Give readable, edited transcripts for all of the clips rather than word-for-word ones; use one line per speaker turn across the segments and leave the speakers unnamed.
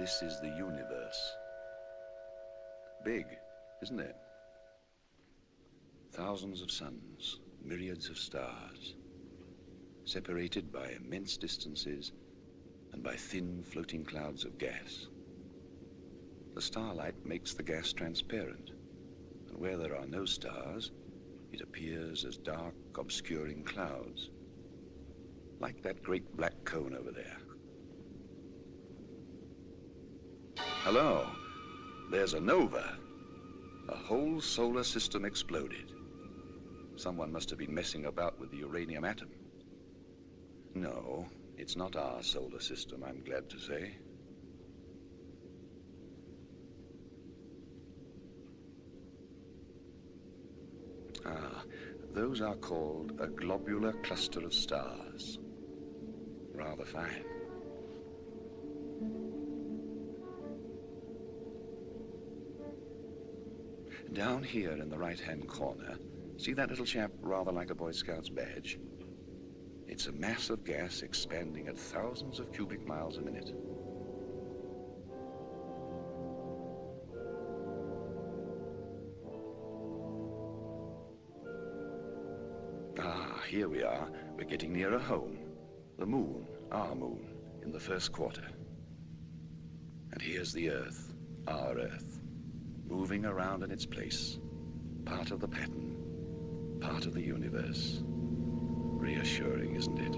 This is the universe. Big, isn't it? Thousands of suns, myriads of stars, separated by immense distances and by thin floating clouds of gas. The starlight makes the gas transparent, and where there are no stars, it appears as dark, obscuring clouds, like that great black cone over there. Hello, there's a nova. A whole solar system exploded. Someone must have been messing about with the uranium atom. No, it's not our solar system, I'm glad to say. Those are called a globular cluster of stars. Rather fine. Down here in the right-hand corner, see that little chap rather like a Boy Scout's badge? It's a mass of gas expanding at thousands of cubic miles a minute. Here we are. We're getting nearer home. The moon, our moon, in the first quarter. And here's the Earth, our Earth, moving around in its place. Part of the pattern, part of the universe. Reassuring, isn't it?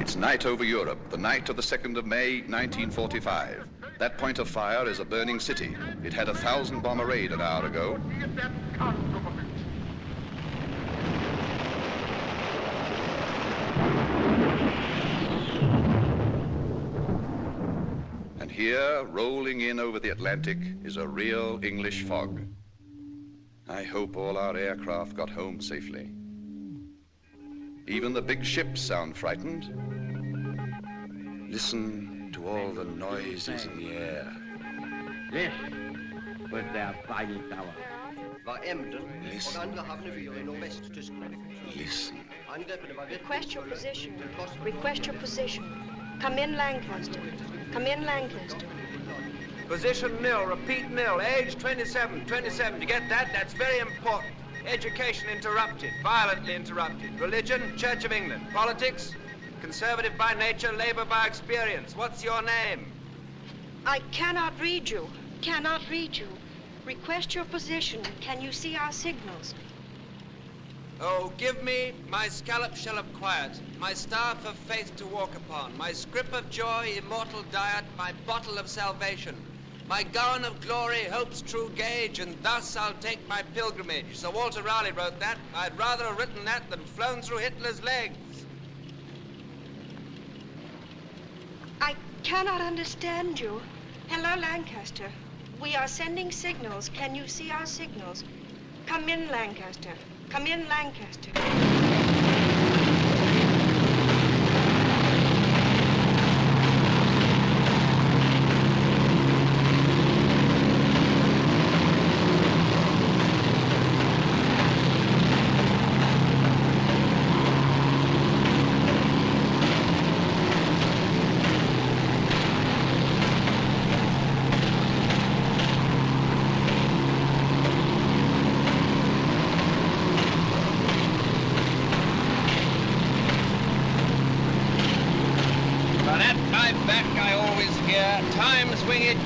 It's night over Europe, the night of the 2nd of May, 1945. That point of fire is a burning city. It had a 1,000-bomber raid an hour ago. And here, rolling in over the Atlantic, is a real English fog. I hope all our aircraft got home safely. Even the big ships sound frightened. Listen to all the noises in the air.
This was their final tower.
Listen. Listen.
Request your position. Request your position. Come in, Lancaster. Come in, Lancaster.
Position nil, repeat nil, age 27, 27. You get that? That's very important. Education interrupted, violently interrupted. Religion, Church of England. Politics, conservative by nature, Labour by experience. What's your name?
I cannot read you. Cannot read you. Request your position. Can you see our signals?
Oh, give me my scallop shell of quiet, my staff of faith to walk upon, my scrip of joy, immortal diet, my bottle of salvation, my gown of glory, hope's true gauge, and thus I'll take my pilgrimage. Sir Walter Raleigh wrote that. I'd rather have written that than flown through Hitler's legs.
I cannot understand you. Hello, Lancaster. We are sending signals. Can you see our signals? Come in, Lancaster. Come in, Lancaster.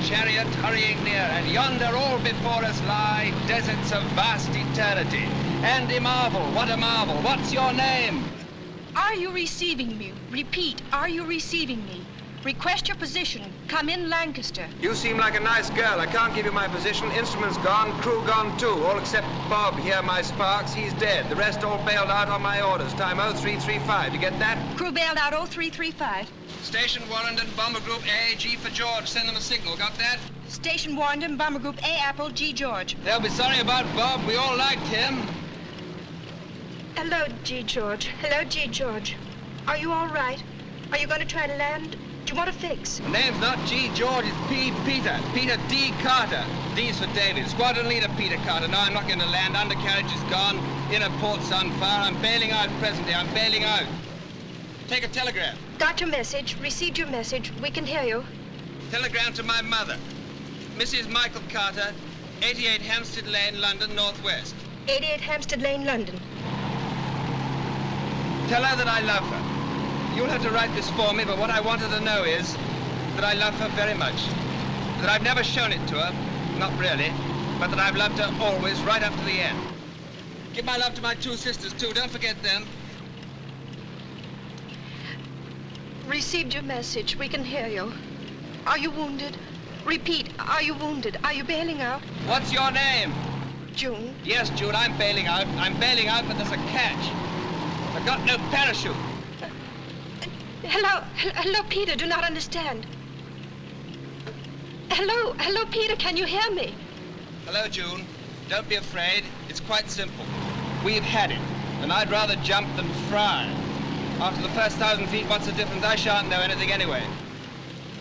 Chariot hurrying near, and yonder all before us lie deserts of vast eternity. And a marvel, what a marvel. What's your name?
Are you receiving me? Repeat, are you receiving me? Request your position. Come in, Lancaster.
You seem like a nice girl. I can't give you my position. Instruments gone, crew gone too. All except Bob here, my Sparks. He's dead. The rest all bailed out on my orders. Time 0335. You get that?
Crew bailed out 0335.
Station Warrington, Bomber Group A, G for George. Send them a signal. Got that?
Station Warrington, Bomber Group A, Apple, G, George.
They'll be sorry about Bob. We all liked him.
Hello, G, George. Hello, G, George. Are you all right? Are you going to try to land you want to fix?
The name's not G. George, it's P. Peter. Peter D. Carter. D's for David. Squadron leader Peter Carter. No, I'm not going to land. Undercarriage is gone. Inner port's on fire. I'm bailing out presently. I'm bailing out. Take a telegram.
Got your message. Received your message. We can hear you.
Telegram to my mother. Mrs. Michael Carter, 88 Hampstead Lane, London, Northwest.
88 Hampstead Lane, London.
Tell her that I love her. You'll have to write this for me, but what I want her to know is that I love her very much. That I've never shown it to her, not really, but that I've loved her always, right up to the end. Give my love to my two sisters, too. Don't forget them.
Received your message. We can hear you. Are you wounded? Repeat, are you wounded? Are you bailing out?
What's your name?
June.
Yes, June, I'm bailing out. I'm bailing out, but there's a catch. I've got no parachute.
Hello, Peter. Do not understand. Hello, Peter. Can you hear me?
Hello, June. Don't be afraid. It's quite simple. We've had it, and I'd rather jump than fry. After the first 1,000 feet, what's the difference? I shan't know anything anyway.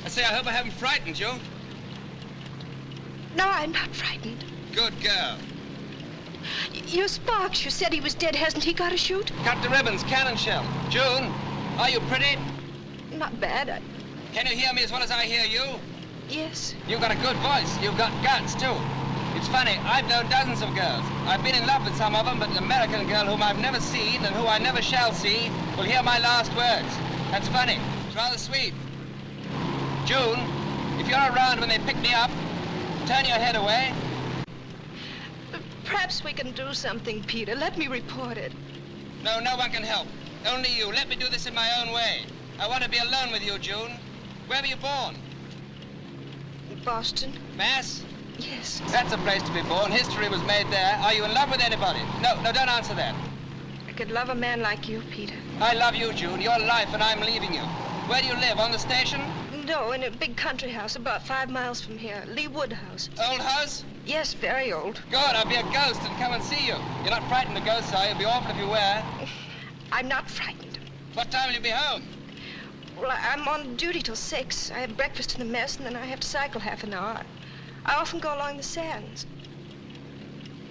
I say, I hope I haven't frightened you.
No, I'm not frightened.
Good girl.
Your Sparks, you said he was dead. Hasn't he got a chute?
Cut the ribbons, cannon shell. June, are you pretty?
Not bad.
Can you hear me as well as I hear you?
Yes.
You've got a good voice. You've got guts, too. It's funny, I've known dozens of girls. I've been in love with some of them, but an American girl whom I've never seen and who I never shall see will hear my last words. That's funny. It's rather sweet. June, if you're around when they pick me up, turn your head away.
Perhaps we can do something, Peter. Let me report it.
No, no one can help. Only you. Let me do this in my own way. I want to be alone with you, June. Where were you born?
Boston.
Mass?
Yes.
That's a place to be born. History was made there. Are you in love with anybody? No, don't answer that.
I could love a man like you, Peter.
I love you, June. Your life, and I'm leaving you. Where do you live? On the station?
No, in a big country house about 5 miles from here. Lee Wood House.
Old house?
Yes, very old.
Good. I'll be a ghost and come and see you. You're not frightened of ghosts, are you? It'd be awful if you were.
I'm not frightened.
What time will you be home?
Well, I'm on duty till 6. I have breakfast in the mess, and then I have to cycle half an hour. I often go along the sands.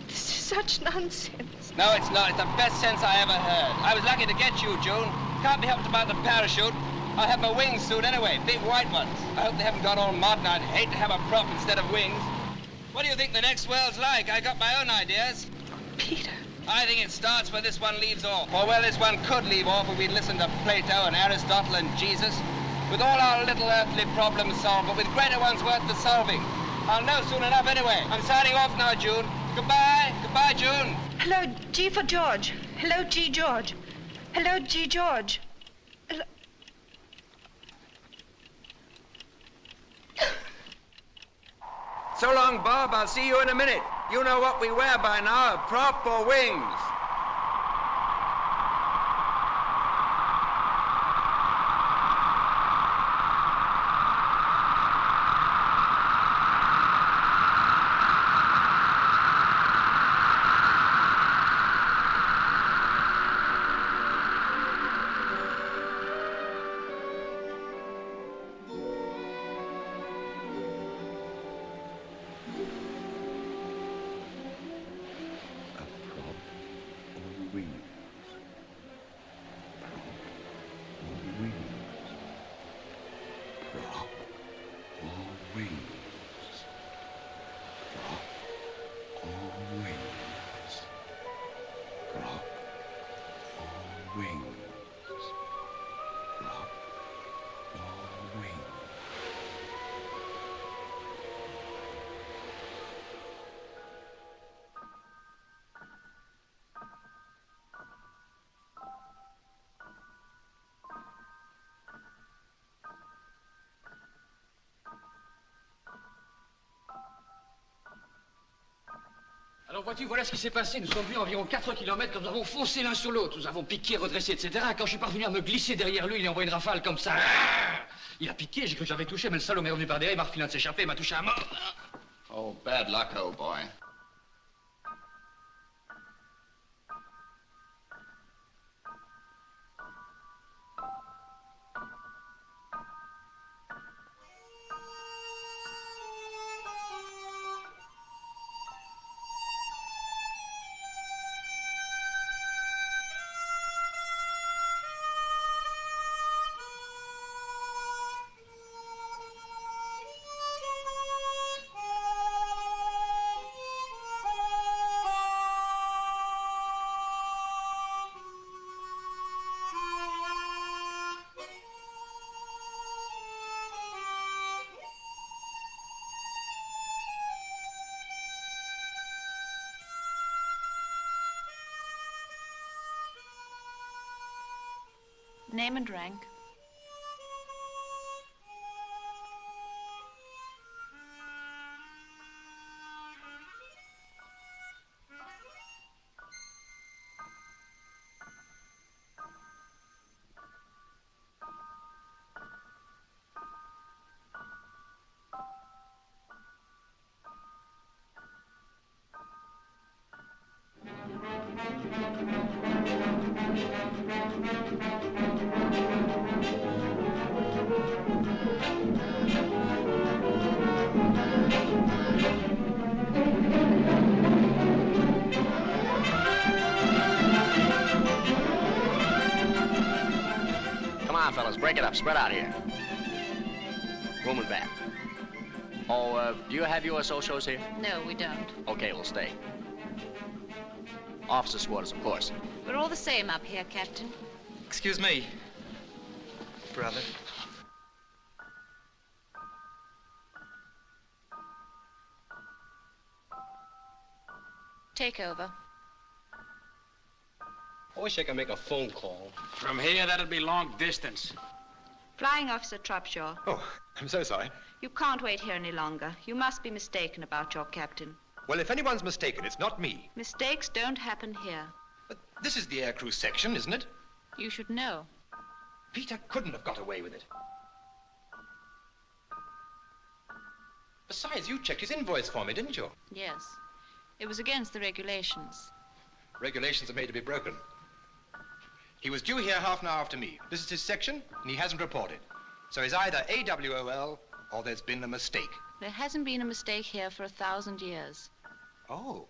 This is such nonsense.
No, it's not. It's the best sense I ever heard. I was lucky to get you, June. Can't be helped about the parachute. I'll have my wings soon anyway, big white ones. I hope they haven't gone all modern. I'd hate to have a prop instead of wings. What do you think the next world's like? I got my own ideas.
Peter.
I think it starts where this one leaves off. Or where this one could leave off if we'd listened to Plato and Aristotle and Jesus. With all our little earthly problems solved, but with greater ones worth the solving. I'll know soon enough anyway. I'm signing off now, June. Goodbye. Goodbye, June.
Hello, G for George. Hello, G. George. Hello, G. George. Hello.
So long, Bob. I'll see you in a minute. You know what we wear by now, a prop or wings.
Alors vois-tu, voilà ce qui s'est passé. Nous sommes venus à environ 4 kilomètres quand nous avons foncé l'un sur l'autre. Nous avons piqué, redressé, etc. Quand je suis parvenu à me glisser derrière lui, il a envoyé une rafale comme ça. Il a piqué, j'ai cru que j'avais touché, mais le salaud m'est revenu par derrière, il m'a refilé de s'échapper, il m'a touché à mort.
Oh, bad luck, old boy.
Name and rank.
Come on, fellas, break it up. Spread out here. Room and bath. Oh, do you have your socios here?
No, we don't.
Okay, we'll stay. Officers' quarters, of course.
We're all the same up here, Captain.
Excuse me, brother.
Take over.
I wish I could make a phone call.
From here, that'll be long distance.
Flying Officer Trupshaw.
Oh, I'm so sorry.
You can't wait here any longer. You must be mistaken about your captain.
Well, if anyone's mistaken, it's not me.
Mistakes don't happen here.
But this is the aircrew section, isn't it?
You should know.
Peter couldn't have got away with it. Besides, you checked his invoice for me, didn't you?
Yes. It was against the regulations.
Regulations are made to be broken. He was due here half an hour after me. This is his section, and he hasn't reported. So he's either AWOL or there's been a mistake.
There hasn't been a mistake here for 1,000 years.
Oh,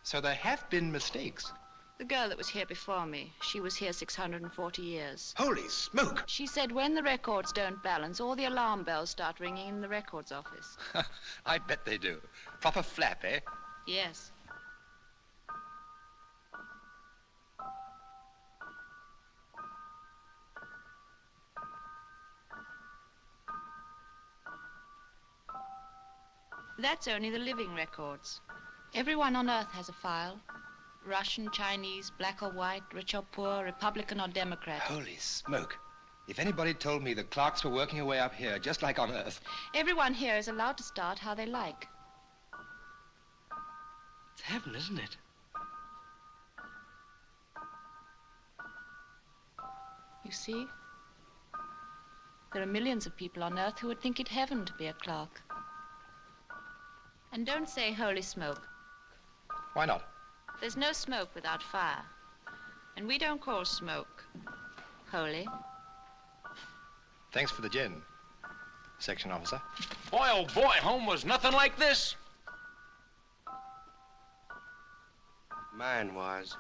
so there have been mistakes.
The girl that was here before me, she was here 640 years.
Holy smoke!
She said when the records don't balance, all the alarm bells start ringing in the records office.
I bet they do. Proper flap, eh?
Yes. That's only the living records. Everyone on Earth has a file. Russian, Chinese, black or white, rich or poor, Republican or Democrat.
Holy smoke. If anybody told me the clerks were working away up here, just like on Earth.
Everyone here is allowed to start how they like.
It's heaven, isn't it?
You see? There are millions of people on Earth who would think it heaven to be a clerk. And don't say holy smoke.
Why not?
There's no smoke without fire. And we don't call smoke holy.
Thanks for the gin, section officer.
Boy, oh boy, home was nothing like this.
Mine was.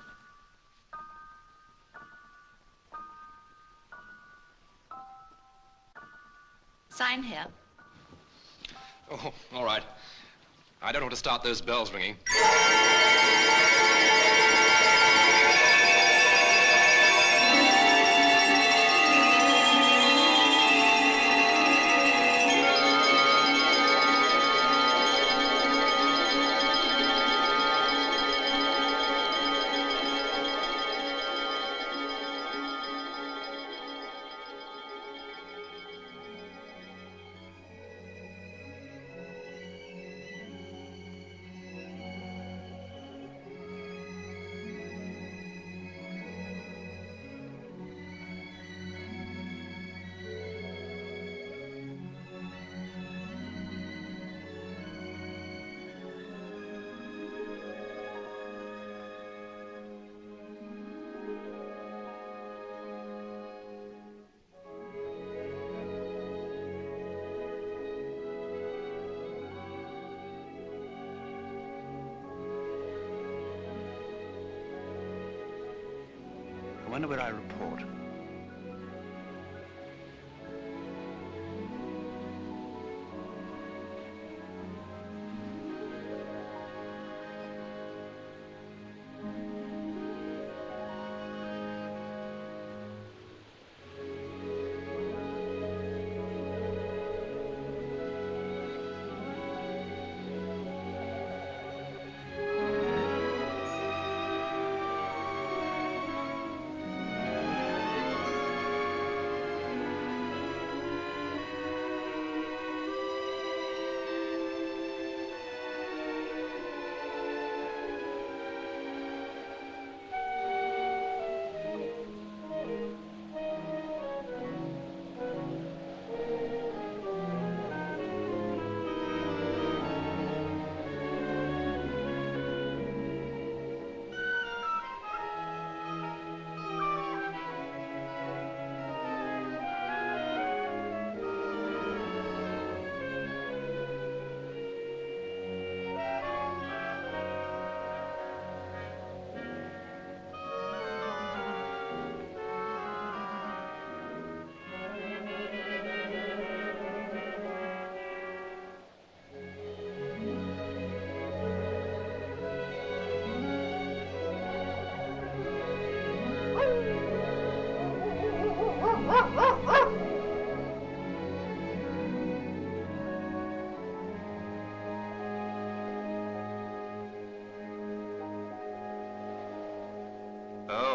Sign here.
Oh, all right. I don't want to start those bells ringing.
I wonder where I report.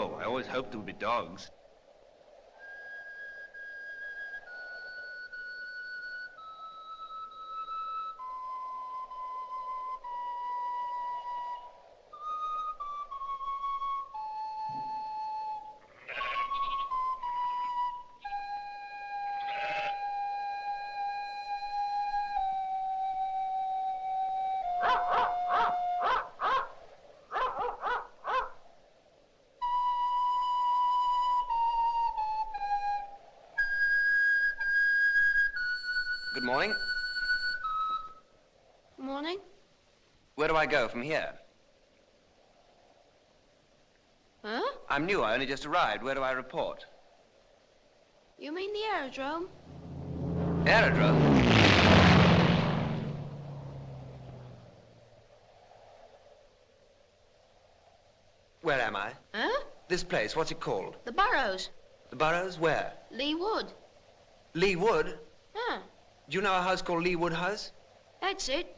know. I always hoped there would be dogs.
Good morning.
Morning.
Where do I go from here?
Huh?
I'm new. I only just arrived. Where do I report?
You mean the aerodrome?
Aerodrome? Where am I?
Huh?
This place, what's it called?
The Burrows.
The Burrows? Where?
Lee Wood.
Lee Wood?
Huh.
Do you know a house called Lee Wood House?
That's it.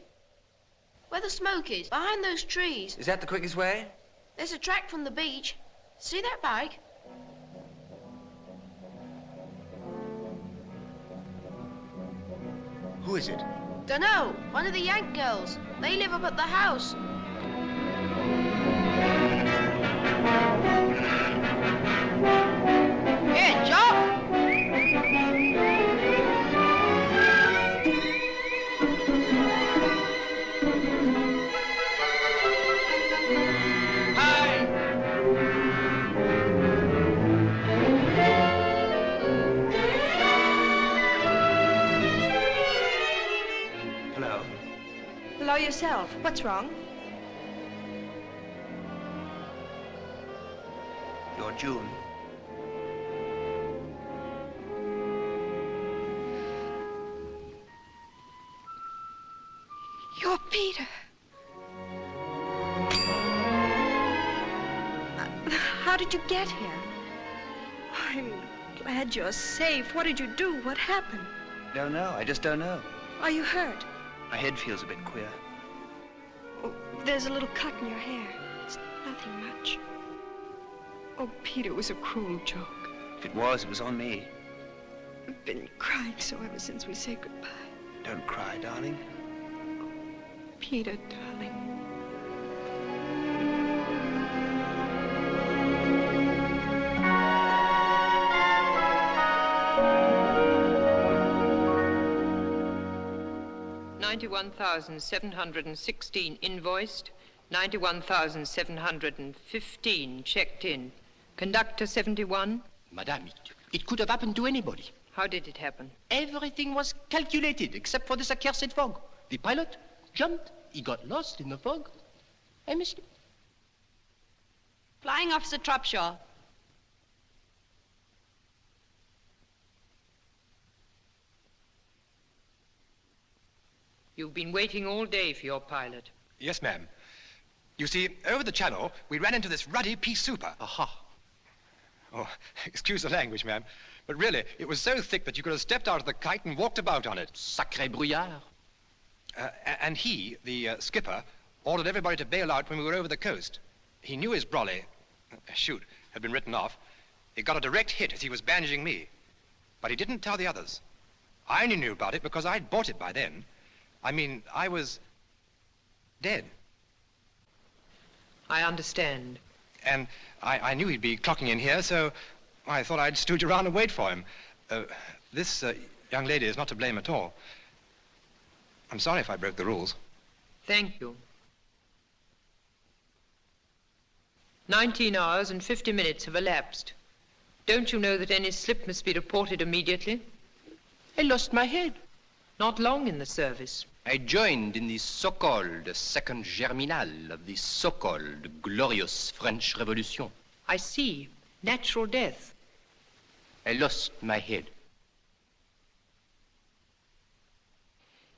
Where the smoke is, behind those trees.
Is that the quickest way?
There's a track from the beach. See that bike?
Who is it?
Dunno. One of the Yank girls. They live up at the house. Here, Jock! Hello yourself. What's wrong?
You're June.
You're Peter. How did you get here? I'm glad you're safe. What did you do? What happened?
Don't know. I just don't know.
Are you hurt?
My head feels a bit queer.
Oh, there's a little cut in your hair. It's nothing much. Oh, Peter, it was a cruel joke.
If it was on me.
I've been crying so ever since we said goodbye.
Don't cry, darling.
Oh, Peter, darling.
$91,716 invoiced, 91,715 checked in. Conductor 71.
Madame, it could have happened to anybody.
How did it happen?
Everything was calculated except for this accursed fog. The pilot jumped, he got lost in the fog. I missed him.
Flying Officer Tropshaw.
You've been waiting all day for your pilot.
Yes, ma'am. You see, over the channel, we ran into this ruddy pea souper.
Aha.
Oh, excuse the language, ma'am, but really, it was so thick that you could have stepped out of the kite and walked about on it.
Sacré brouillard.
And he, the skipper, ordered everybody to bail out when we were over the coast. He knew his brolly, had been written off. He got a direct hit as he was bandaging me. But he didn't tell the others. I only knew about it because I'd bought it by then. I mean, I was dead.
I understand.
And I knew he'd be clocking in here, so I thought I'd stooge around and wait for him. This young lady is not to blame at all. I'm sorry if I broke the rules.
Thank you. 19 hours and 50 minutes have elapsed. Don't you know that any slip must be reported immediately?
I lost my head.
Not long in the service.
I joined in the so-called second germinal of the so-called glorious French Revolution.
I see. Natural death.
I lost my head.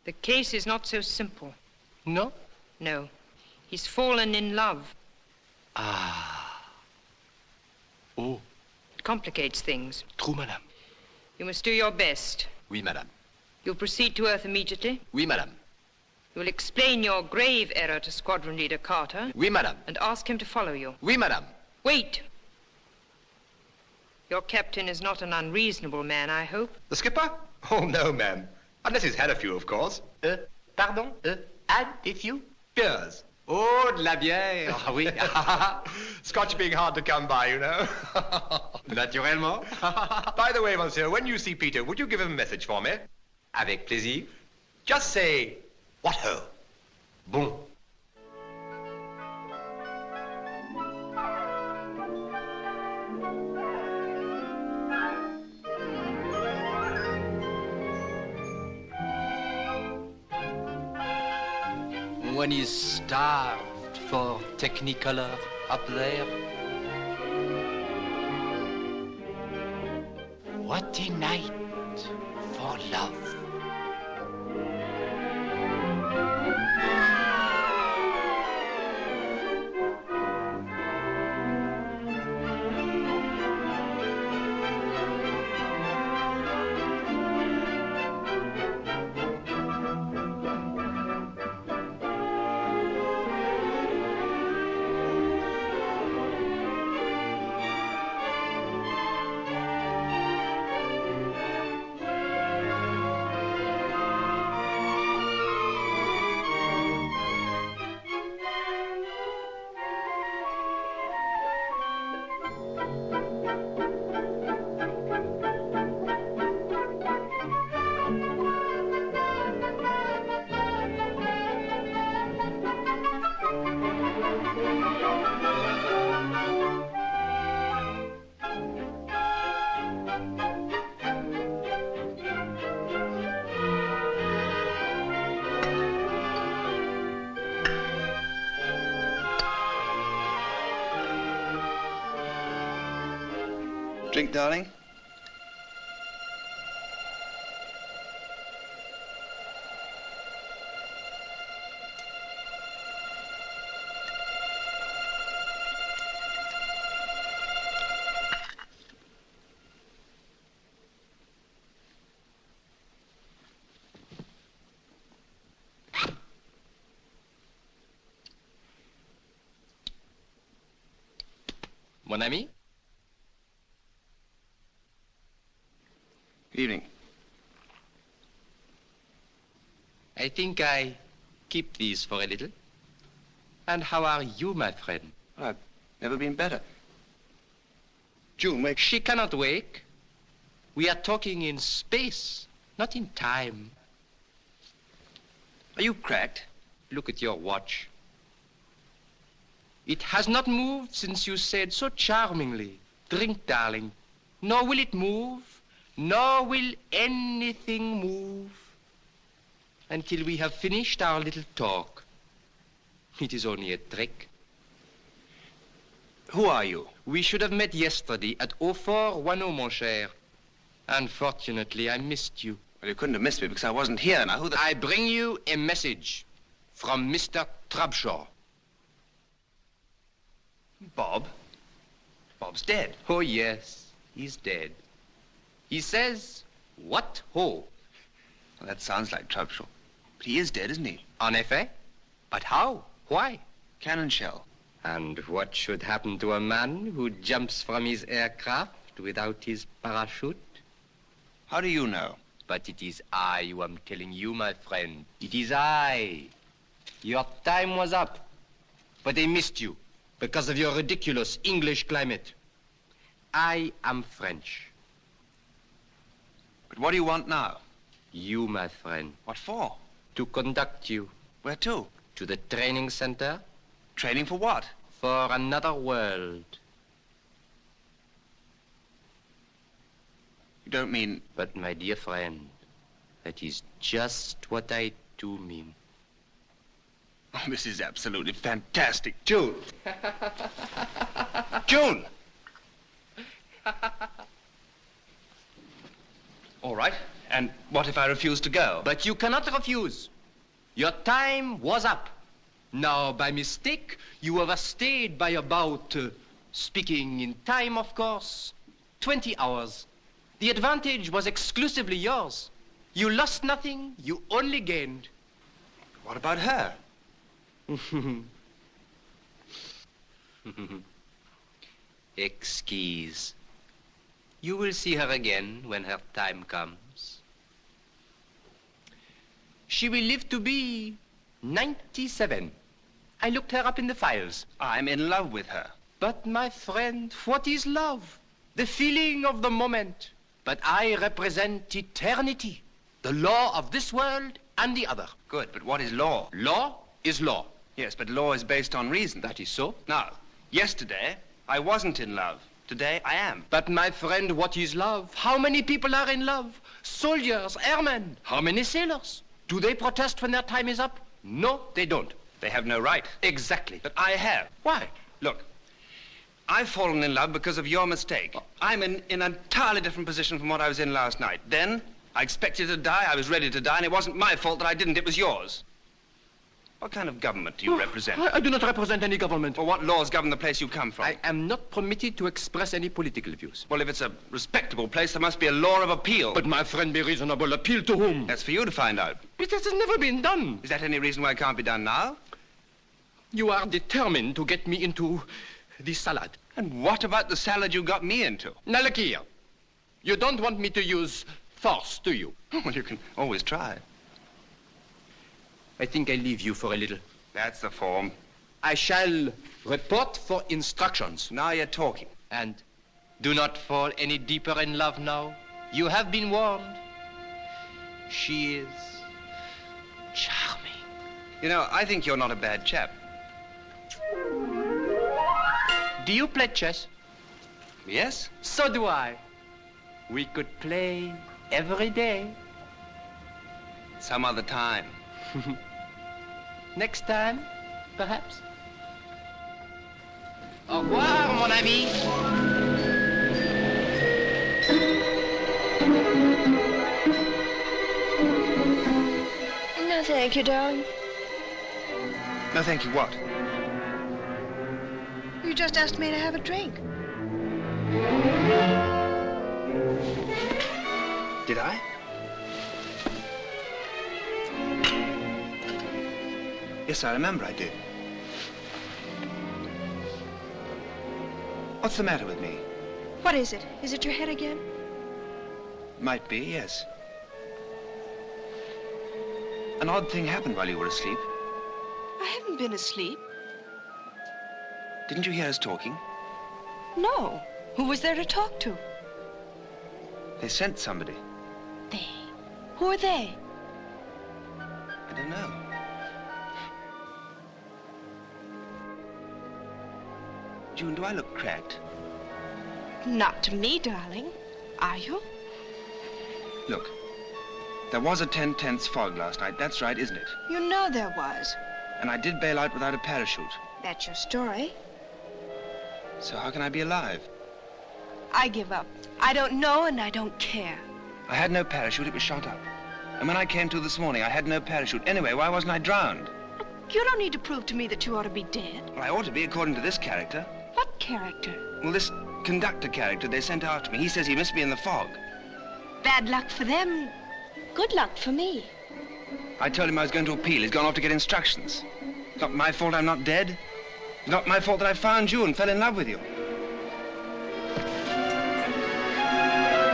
The case is not so simple.
No?
No. He's fallen in love.
Ah. Oh.
It complicates things.
True, madame.
You must do your best.
Oui, madame.
You'll proceed to Earth immediately?
Oui, madame.
You'll explain your grave error to Squadron Leader Carter?
Oui, madame.
And ask him to follow you?
Oui, madame.
Wait. Your captain is not an unreasonable man, I hope.
The skipper? Oh, no, ma'am. Unless he's had a few, of course.
Pardon? Had a few?
Beers. Oh, de la bière. Ah, oui. Scotch being hard to come by, you know. Naturellement. By the way, monsieur, when you see Peter, would you give him a message for me? Avec plaisir. Just say, what ho? Bon.
One is starved for Technicolor up there. What a night for love.
Drink, darling?
Mon ami?
Good evening.
I think I keep these for a little. And how are you, my friend?
I've never been better. June, wake.
She cannot wake. We are talking in space, not in time.
Are you cracked?
Look at your watch. It has not moved since you said so charmingly, "Drink, darling." Nor will it move, nor will anything move until we have finished our little talk. It is only a trick.
Who are you?
We should have met yesterday at 0410, mon cher. Unfortunately, I missed you.
Well, you couldn't have missed me because I wasn't here. Now, who the...
I bring you a message from Mr. Trubshaw.
Bob? Bob's dead.
Oh, yes, he's dead. He says, what ho?
Well, that sounds like Trubshaw. But he is dead, isn't he?
En effet. But how? Why?
Cannon shell.
And what should happen to a man who jumps from his aircraft without his parachute?
How do you know?
But it is I who am telling you, my friend. It is I. Your time was up. But they missed you because of your ridiculous English climate. I am French.
But what do you want now?
You, my friend.
What for?
To conduct you.
Where to?
To the training center.
Training for what?
For another world.
You don't mean...
But, my dear friend, that is just what I do mean.
Oh, this is absolutely fantastic. June! June! All right. And what if I refuse to go?
But you cannot refuse. Your time was up. Now, by mistake, you overstayed by about, speaking in time, of course, 20 hours. The advantage was exclusively yours. You lost nothing, you only gained.
What about her?
Exquise. You will see her again when her time comes. She will live to be 97. I looked her up in the files.
I'm in love with her.
But, my friend, what is love? The feeling of the moment. But I represent eternity, the law of this world and the other.
Good, but what is law?
Law is law.
Yes, but law is based on reason.
That is so.
Now, yesterday, I wasn't in love. Today, I am.
But, my friend, what is love? How many people are in love? Soldiers, airmen. How many sailors? Do they protest when their time is up? No, they don't.
They have no right.
Exactly.
But I have.
Why?
Look, I've fallen in love because of your mistake. I'm in an entirely different position from what I was in last night. Then, I expected to die, I was ready to die, and it wasn't my fault that I didn't, it was yours. What kind of government do you represent?
I do not represent any government.
Well, what laws govern the place you come from?
I am not permitted to express any political views.
Well, if it's a respectable place, there must be a law of appeal.
But, my friend, be reasonable. Appeal to whom?
That's for you to find out.
But that has never been done.
Is that any reason why it can't be done now?
You are determined to get me into this salad.
And what about the salad you got me into?
Now, look here. You don't want me to use force, do you?
Well, you can always try.
I think I leave you for a little.
That's the form.
I shall report for instructions.
Now you're talking.
And do not fall any deeper in love now. You have been warned. She is charming.
You know, I think you're not a bad chap.
Do you play chess?
Yes.
So do I. We could play every day.
Some other time.
Next time, perhaps. Au revoir, mon ami.
No, thank you, darling.
No, thank you, what?
You just asked me to have a drink.
Did I? Yes, I remember I did. What's the matter with me?
What is it? Is it your head again?
Might be, yes. An odd thing happened while you were asleep.
I haven't been asleep.
Didn't you hear us talking?
No. Who was there to talk to?
They sent somebody.
They? Who are they?
I don't know. June, do I look cracked?
Not to me, darling. Are you?
Look, there was a 10/10 fog last night. That's right, isn't it?
You know there was.
And I did bail out without a parachute.
That's your story.
So how can I be alive?
I give up. I don't know and I don't care.
I had no parachute. It was shot up. And when I came to this morning, I had no parachute. Anyway, why wasn't I drowned?
You don't need to prove to me that you ought to be dead.
Well, I ought to be, according to this character.
What character?
Well, this conductor character they sent after me. He says he missed me in the fog.
Bad luck for them. Good luck for me.
I told him I was going to appeal. He's gone off to get instructions. It's not my fault I'm not dead. It's not my fault that I found you and fell in love with you.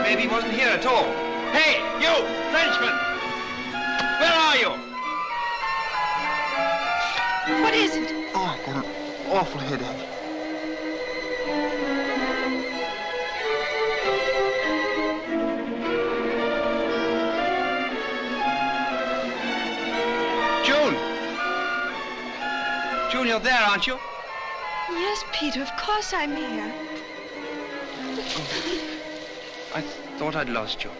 Maybe he wasn't here at all. Hey, you, Frenchman! Where are you?
What is it?
Oh, I've got an awful headache.
June! June, you're there, aren't you?
Yes, Peter, of course I'm here.
I thought I'd lost you.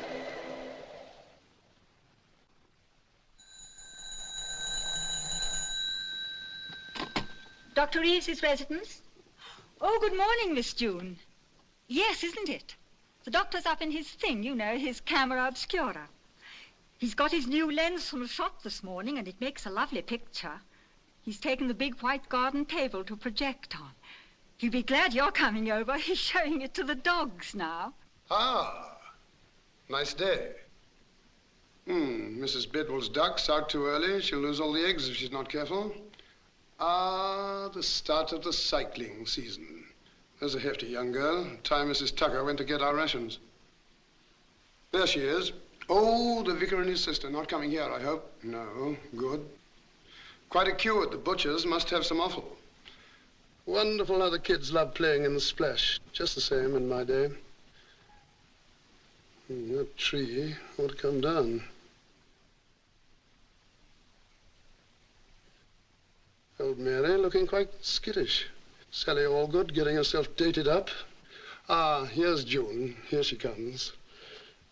Dr. Reese's residence? Oh, good morning, Miss June. Yes, isn't it? The doctor's up in his thing, you know, his camera obscura. He's got his new lens from shot this morning, and it makes a lovely picture. He's taken the big white garden table to project on. He'll be glad you're coming over. He's showing it to the dogs now.
Ah, nice day. Mrs. Bidwell's duck's out too early. She'll lose all the eggs if she's not careful. Ah, the start of the cycling season. There's a hefty young girl. Time Mrs. Tucker went to get our rations. There she is. Oh, the vicar and his sister. Not coming here, I hope. No, good. Quite a queue at the butcher's. Must have some offal. Wonderful how the kids love playing in the splash. Just the same in my day. That tree ought to come down. Old Mary looking quite skittish. Sally Allgood getting herself dated up. Ah, here's June. Here she comes.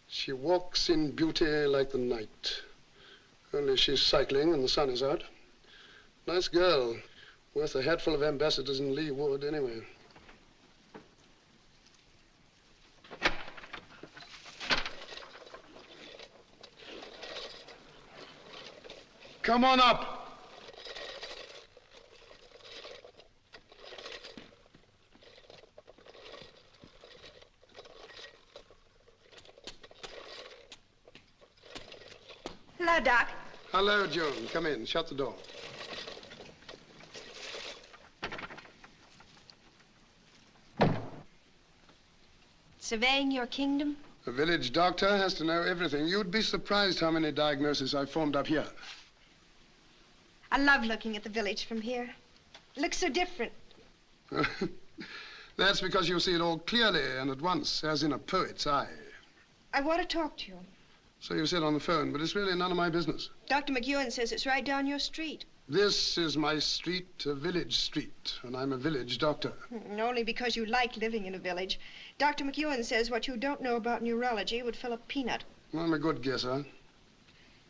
She walks in beauty like the night. Only she's cycling and the sun is out. Nice girl. Worth a hatful of ambassadors in Lee Wood, anyway. Come on up.
Hello, Doc.
Hello, June. Come in. Shut the door.
Surveying your kingdom?
A village doctor has to know everything. You'd be surprised how many diagnoses I've formed up here.
I love looking at the village from here. It looks so different.
That's because you see it all clearly and at once, as in a poet's eye.
I want to talk to you.
So you said on the phone, but it's really none of my business.
Dr. McEwen says it's right down your street.
This is my street, a village street, and I'm a village doctor.
Only because you like living in a village. Dr. McEwen says what you don't know about neurology would fill a peanut.
I'm a good guesser.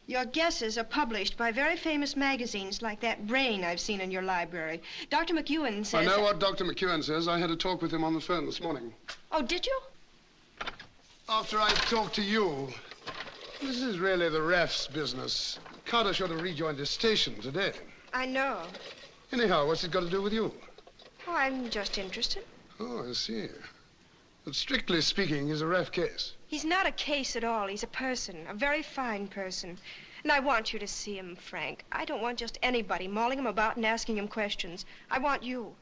Your guesses are published by very famous magazines like that Brain I've seen in your library. Dr. McEwen says...
I know what Dr. McEwen says. I had a talk with him on the phone this morning.
Oh, did you?
After I talked to you. This is really the ref's business. Carter should have rejoined his station today.
I know.
Anyhow, what's it got to do with you?
Oh, I'm just interested.
Oh, I see. But strictly speaking, he's a ref case.
He's not a case at all. He's a person, a very fine person. And I want you to see him, Frank. I don't want just anybody mauling him about and asking him questions. I want you.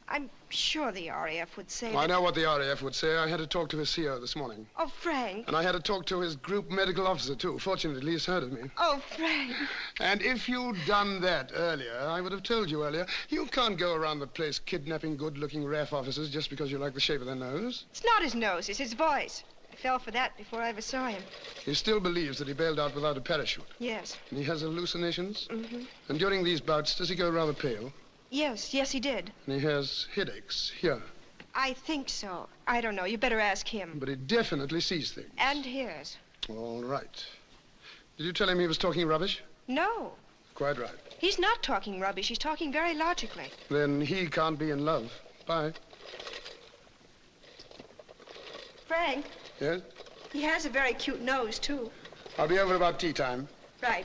I'm sure the RAF would say
I know what the RAF would say. I had to talk to his CO this morning.
Oh, Frank.
And I had to talk to his group medical officer, too. Fortunately, he's heard of me.
Oh, Frank.
And if you'd done that earlier, I would have told you earlier, you can't go around the place kidnapping good-looking RAF officers just because you like the shape of their nose.
It's not his nose, it's his voice. I fell for that before I ever saw him.
He still believes that he bailed out without a parachute.
Yes.
And he has hallucinations?
Mm-hmm.
And during these bouts, does he go rather pale?
Yes, he did.
And he has headaches here.
I think so. I don't know. You better ask him.
But he definitely sees things.
And hears.
All right. Did you tell him he was talking rubbish?
No.
Quite right.
He's not talking rubbish. He's talking very logically.
Then he can't be in love. Bye.
Frank?
Yes?
He has a very cute nose, too.
I'll be over about tea time.
Right.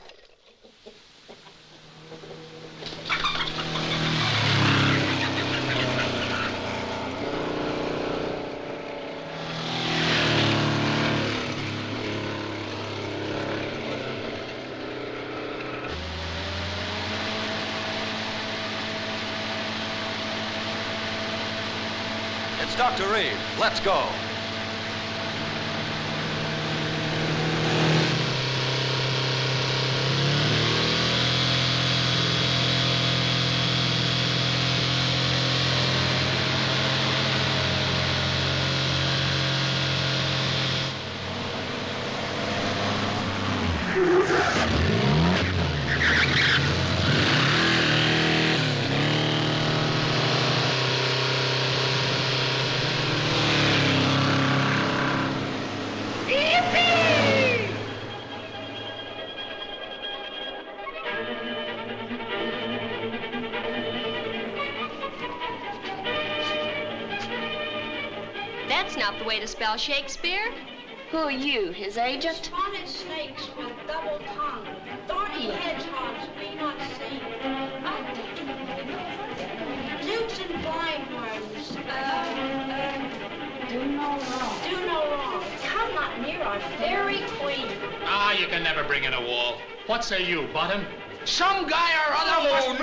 It's Dr. Reed. Let's go.
That's not the way to spell Shakespeare.
Who are you, his agent?
Spotted snakes with double tongue, thorny hedgehogs be not seen. Newts and blindworms. Do no wrong. Do no wrong. Come not near our fairy queen.
Ah, you can never bring in a wall. What say you, Bottom? Some guy or other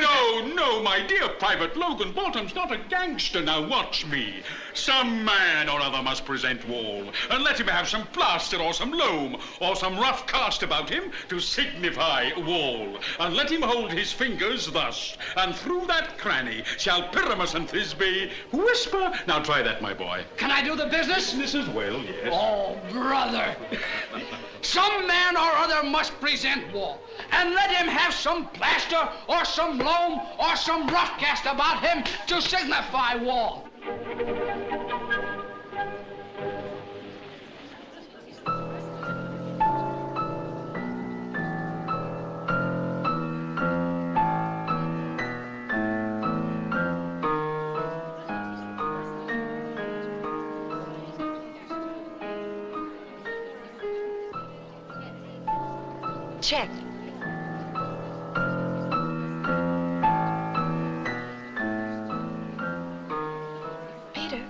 Oh, no, my dear Private Logan. Bolton's not a gangster. Now watch me. Some man or other must present Wall, and let him have some plaster or some loam or some rough cast about him to signify Wall, and let him hold his fingers thus, and through that cranny shall Pyramus and Thisbe whisper. Now try that, my boy.
Can I do the business?
Business as well, yes.
Oh, brother. Some man or other must present Wall, and let him have some plaster or some loam or some rough cast about him to signify Wall.
Check. Peter,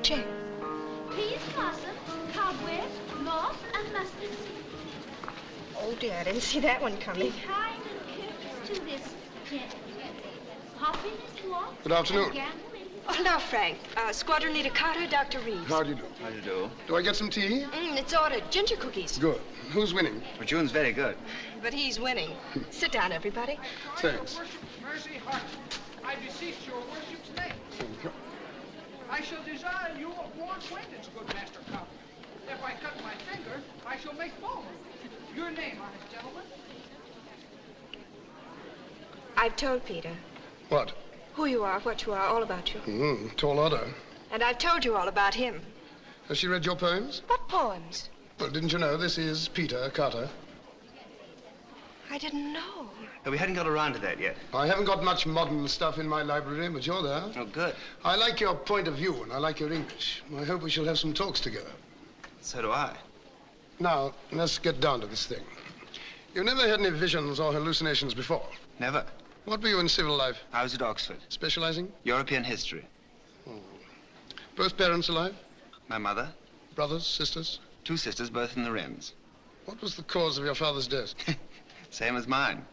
check.
Please fasten, cobweb, moss, and mustard seed.
Oh, dear, I didn't see that one
Be
coming.
kind and careful to this gentleman. Hop in his walk.
Good afternoon.
and gamble in his-
Oh, now, Frank. Squadron Leader Carter, Dr. Reeves.
How do you do?
How do you do?
Do I get some tea?
It's ordered. Ginger cookies.
Good. Who's winning?
Well, June's very good.
But he's winning. Sit down, everybody.
Thanks.
Mercy, heart. I beseech your worship's name. I shall desire you of more acquaintance, good Master Cop. If I cut my finger, I shall make bone. Your name, honest gentleman?
I've told Peter
What?
who you are, what you are, all about you.
Tall order.
And I've told you all about him.
Has she read your poems?
What poems?
Well, didn't you know this is Peter Carter?
I didn't know.
No, we hadn't got around to that yet.
I haven't got much modern stuff in my library, but you're there.
Oh, good.
I like your point of view, and I like your English. I hope we shall have some talks together.
So do I.
Now, let's get down to this thing. You never had any visions or hallucinations before?
Never.
What were you in civil life?
I was at Oxford.
Specializing?
European history.
Both parents alive?
My mother.
Brothers, sisters?
2 sisters, both in the Wrens.
What was the cause of your father's death?
Same as mine.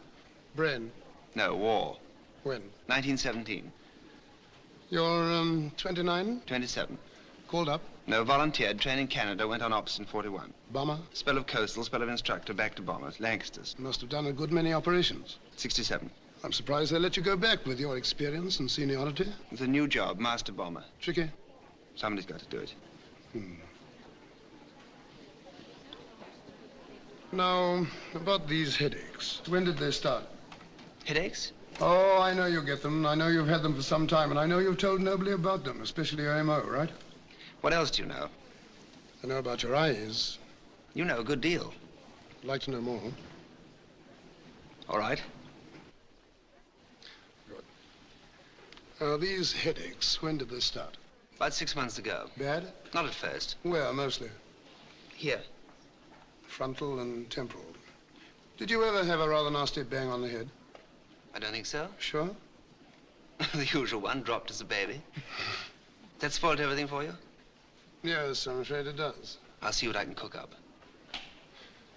Brain.
No, war.
When?
1917.
You're, 29?
27.
Called up?
No, volunteered, trained in Canada, went on ops in 41.
Bomber?
Spell of coastal, spell of instructor, back to bombers, Lancasters.
Must have done a good many operations.
67.
I'm surprised they let you go back with your experience and seniority.
It's a new job, master bomber.
Tricky?
Somebody's got to do it.
Now, about these headaches. When did they start?
Headaches?
Oh, I know you get them. I know you've had them for some time, and I know you've told nobody about them, especially your MO, right?
What else do you know?
I know about your eyes.
You know a good deal.
I'd like to know more.
All right.
Good. These headaches, when did they start?
About 6 months ago.
Bad?
Not at first.
Where, mostly?
Here.
Frontal and temporal. Did you ever have a rather nasty bang on the head?
I don't think so.
Sure?
The usual one, dropped as a baby. That spoiled everything for you?
Yes, I'm afraid it does.
I'll see what I can cook up.
Do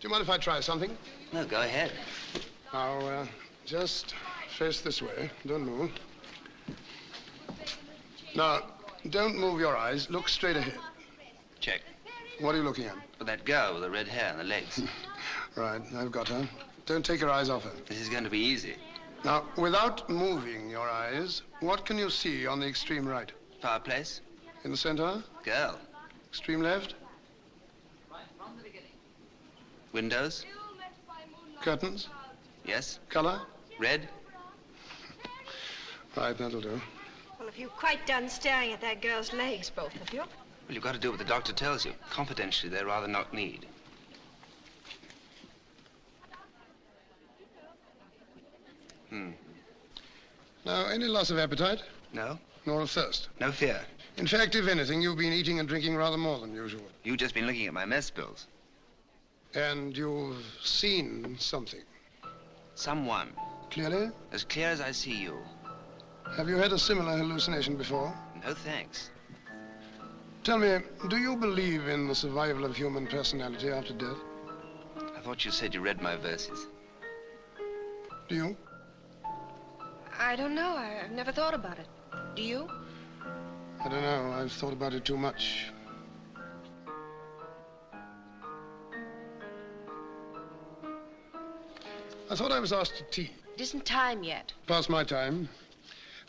you mind if I try something?
No, go ahead.
Now, just face this way. Don't move. Now, don't move your eyes. Look straight ahead.
Check.
What are you looking at?
For that girl with the red hair and the legs.
Right, I've got her. Don't take your eyes off her.
This is going to be easy.
Now, without moving your eyes, what can you see on the extreme right?
Fireplace.
In the center?
Girl.
Extreme left?
Windows.
Curtains?
Yes.
Color?
Red.
Right, that'll do.
Well, if you've quite done staring at that girl's legs, both of you.
Well, you've got to do what the doctor tells you. Confidentially, they're rather knock-kneed.
Now, any loss of appetite?
No.
Nor of thirst?
No fear.
In fact, if anything, you've been eating and drinking rather more than usual.
You've just been looking at my mess bills.
And you've seen something?
Someone.
Clearly?
As clear as I see you.
Have you had a similar hallucination before?
No thanks.
Tell me, do you believe in the survival of human personality after death?
I thought you said you read my verses.
Do you?
I don't know. I've never thought about it. Do you?
I don't know. I've thought about it too much. I thought I was asked to tea.
It isn't time yet.
Past my time.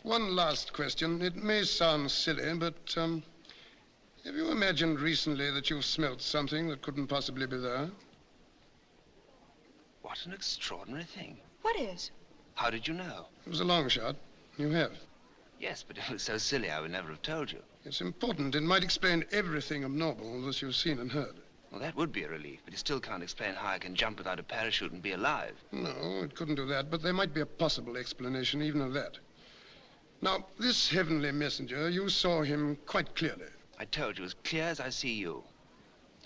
One last question. It may sound silly, but have you imagined recently that you've smelt something that couldn't possibly be there?
What an extraordinary thing.
What is?
How did you know?
It was a long shot. You have.
Yes, but it was so silly I would never have told you.
It's important. It might explain everything abnormal that you've seen and heard.
Well, that would be a relief, but it still can't explain how I can jump without a parachute and be alive.
No, it couldn't do that, but there might be a possible explanation even of that. Now, this heavenly messenger, you saw him quite clearly.
I told you, as clear as I see you.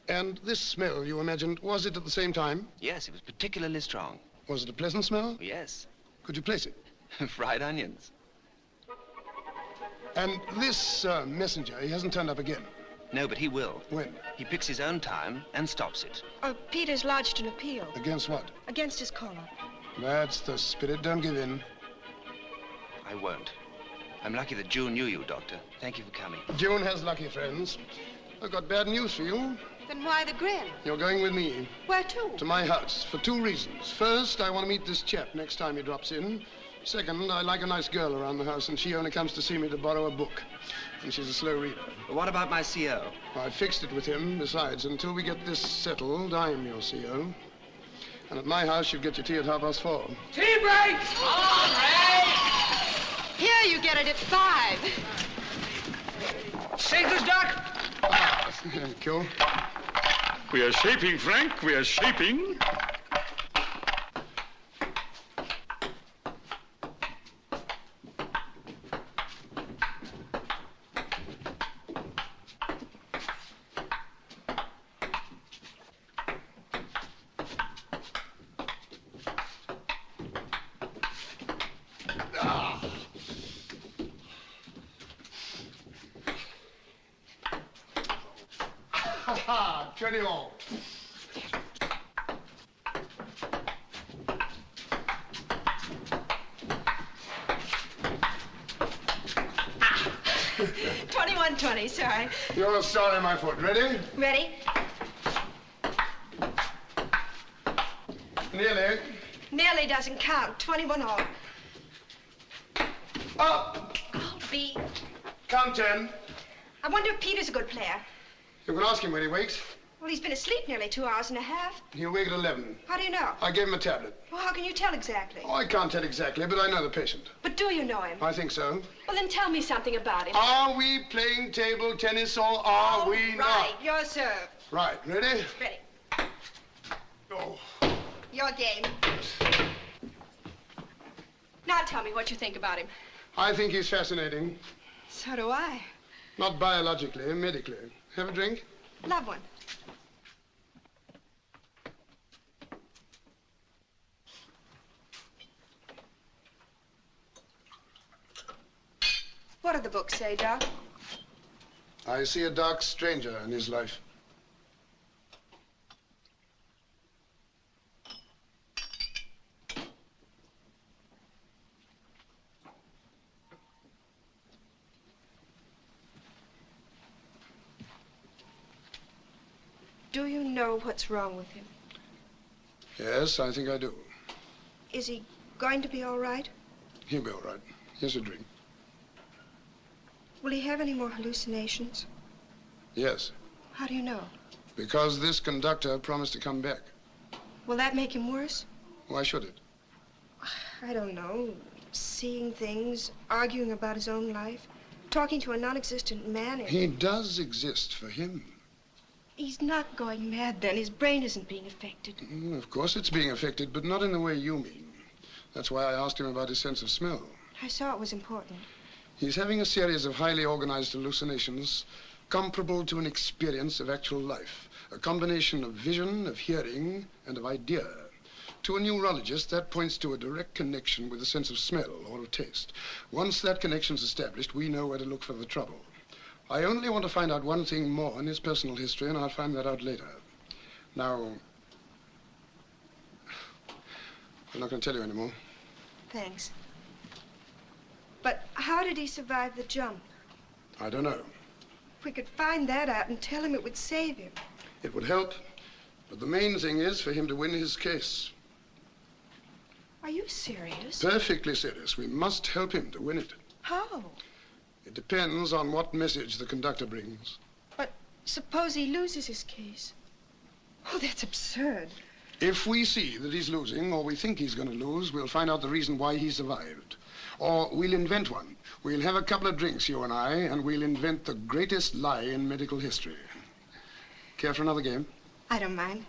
And this smell, you imagined, was it at the same time?
Yes, it was particularly strong.
Was it a pleasant smell?
Yes.
Could you place it?
Fried onions.
And this messenger, he hasn't turned up again?
No, but he will.
When?
He picks his own time and stops it.
Oh, Peter's lodged an appeal.
Against what?
Against his caller.
That's the spirit. Don't give in.
I won't. I'm lucky that June knew you, Doctor. Thank you for coming.
June has lucky friends. I've got bad news for you.
Then why the grin?
You're going with me.
Where to?
To my house, for 2 reasons. First, I want to meet this chap next time he drops in. Second, I like a nice girl around the house, and she only comes to see me to borrow a book. And she's a slow reader.
What about my CO?
I fixed it with him. Besides, until we get this settled, I'm your CO. And at my house, you get your tea at 4:30.
Tea break!
All right! Here, you get it at 5.
Signals, Doc?
Thank you.
We are shaping, Frank. We are shaping.
Turn him on.
$21.20, sorry.
You're sorry, my foot. Ready?
Ready?
Nearly.
Nearly doesn't count. 21 all.
Up.
I'll be...
Count 10.
I wonder if Peter's a good player.
You can ask him when he wakes.
Well, he's been asleep nearly 2 hours and a half.
He'll wake at 11.
How do you know?
I gave him a tablet.
Well, how can you tell exactly?
Oh, I can't tell exactly, but I know the patient.
But do you know him?
I think so.
Well, then tell me something about him.
Are we playing table tennis or are we not?
Right, your serve.
Right, ready?
Ready.
Oh.
Your game. Now tell me what you think about him.
I think he's fascinating.
So do I.
Not biologically, medically. Have a drink?
Love one. What do the books say, Doc?
I see a dark stranger in his life.
Do you know what's wrong with him?
Yes, I think I do.
Is he going to be all right?
He'll be all right. Here's a drink.
Will he have any more hallucinations?
Yes,
How do you know?
because this conductor promised to come back.
Will that make him worse?
Why should it?
I don't know. Seeing things, arguing about his own life, talking to a non-existent man.
He does exist for him.
He's not going mad then. His brain isn't being affected.
Of course it's being affected, but not in the way you mean. That's why I asked him about his sense of smell.
I saw it was important.
He's having a series of highly organized hallucinations comparable to an experience of actual life. A combination of vision, of hearing, and of idea. To a neurologist, that points to a direct connection with a sense of smell or of taste. Once that connection's established, we know where to look for the trouble. I only want to find out one thing more in his personal history, and I'll find that out later. Now, I'm not going to tell you anymore.
thanks. But how did he survive the jump?
I don't know.
If we could find that out and tell him, it would save him.
It would help, but the main thing is for him to win his case.
Are you serious?
Perfectly serious. We must help him to win it.
How?
It depends on what message the conductor brings.
But suppose he loses his case. Oh, that's absurd.
If we see that he's losing, or we think he's going to lose, we'll find out the reason why he survived. Or we'll invent one. We'll have a couple of drinks, you and I, and we'll invent the greatest lie in medical history. Care for another game?
I don't mind.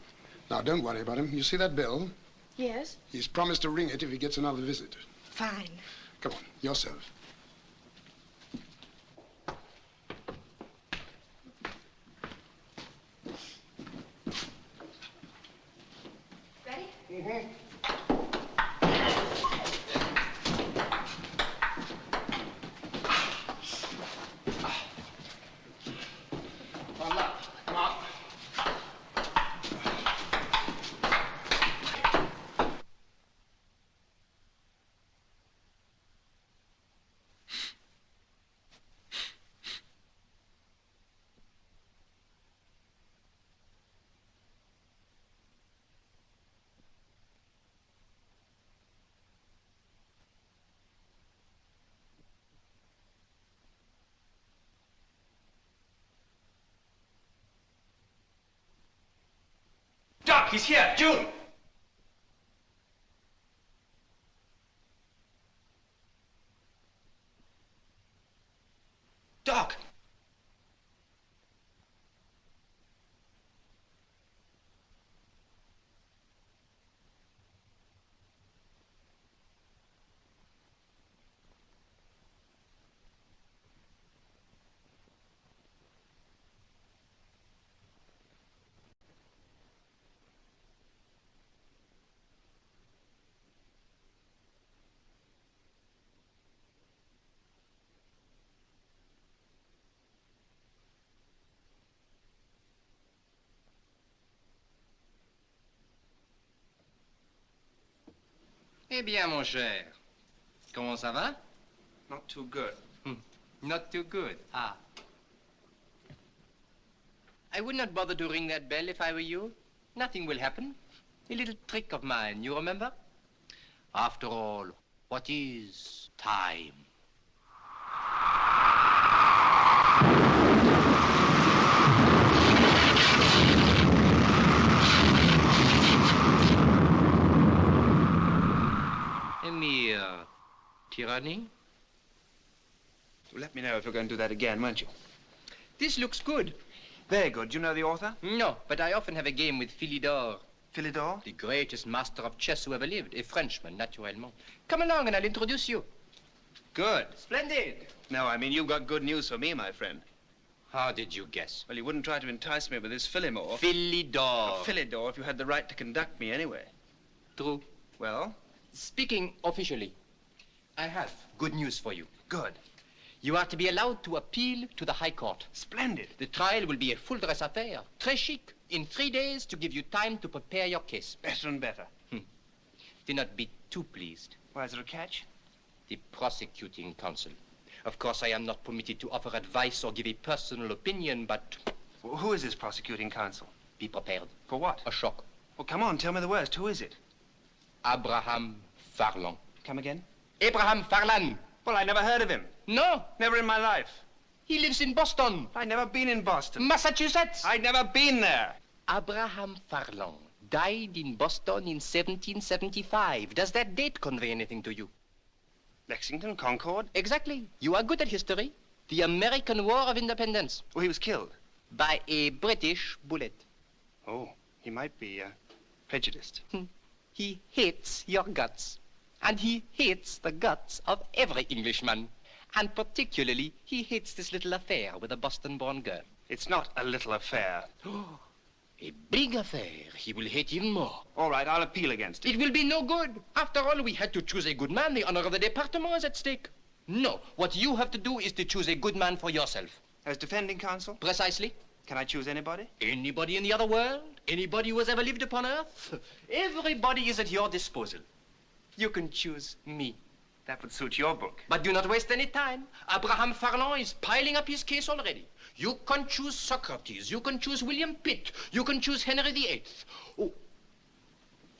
Now, don't worry about him. You see that bell?
Yes?
He's promised to ring it if he gets another visit.
Fine.
Come on, yourself.
Ready?
Mm-hmm.
Doc, he's here. June! Doc!
Eh bien, mon cher, comment ça va?
Not too good.
Not too good, ah. I would not bother to ring that bell if I were you. Nothing will happen. A little trick of mine, you remember? After all, what is time? A mere tyranny?
Well, let me know if you're going to do that again, won't you?
This looks good.
Very good. Do you know the author?
No, but I often have a game with Philidor.
Philidor?
The greatest master of chess who ever lived. A Frenchman, naturellement. Come along and I'll introduce you.
Good.
Splendid.
No, I mean, you've got good news for me, my friend.
How did you guess?
Well, you wouldn't try to entice me with this Phillimore.
Philidor.
Philidor, if you had the right to conduct me anyway.
True.
Well?
Speaking officially, I have good news for you.
Good.
You are to be allowed to appeal to the High Court.
Splendid.
The trial will be a full-dress affair. Très chic. In 3 days to give you time to prepare your case.
Better and better.
Do not be too pleased.
Why, is there a catch?
The prosecuting counsel. Of course, I am not permitted to offer advice or give a personal opinion, but...
Well, who is this prosecuting counsel?
Be prepared.
For what?
A shock.
Well, come on, tell me the worst. Who is it?
Abraham Farlan.
Come again?
Abraham Farlan.
Well, I never heard of him.
No.
Never in my life.
He lives in Boston.
I'd never been in Boston.
Massachusetts.
I'd never been there.
Abraham Farlan died in Boston in 1775. Does that date convey anything to you?
Lexington, Concord?
Exactly. You are good at history. The American War of Independence.
Well, he was killed.
By a British bullet.
Oh, he might be prejudiced.
He hates your guts. And he hates the guts of every Englishman. And particularly, he hates this little affair with a Boston-born girl.
It's not a little affair.
A big affair. He will hate even more.
All right, I'll appeal against it.
It will be no good. After all, we had to choose a good man. The honor of the department is at stake. No, what you have to do is to choose a good man for yourself.
As defending counsel?
Precisely.
Can I choose anybody?
Anybody in the other world? Anybody who has ever lived upon Earth? Everybody is at your disposal. You can choose me.
That would suit your book.
But do not waste any time. Abraham Farland is piling up his case already. You can choose Socrates. You can choose William Pitt. You can choose Henry VIII. Oh,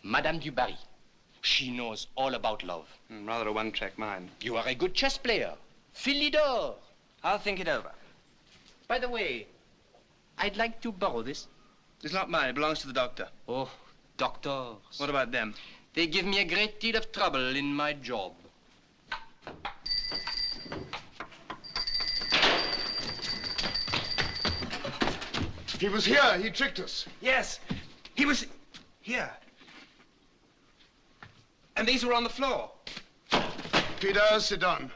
Madame du Barry. She knows all about love.
Rather a one-track mind.
You are a good chess player. Philidor.
I'll think it over.
By the way, I'd like to borrow this.
It's not mine. It belongs to the doctor.
Oh, doctors.
What about them?
They give me a great deal of trouble in my job.
He was here. He tricked us.
Yes, he was here. And these were on the floor.
Peter, sit down.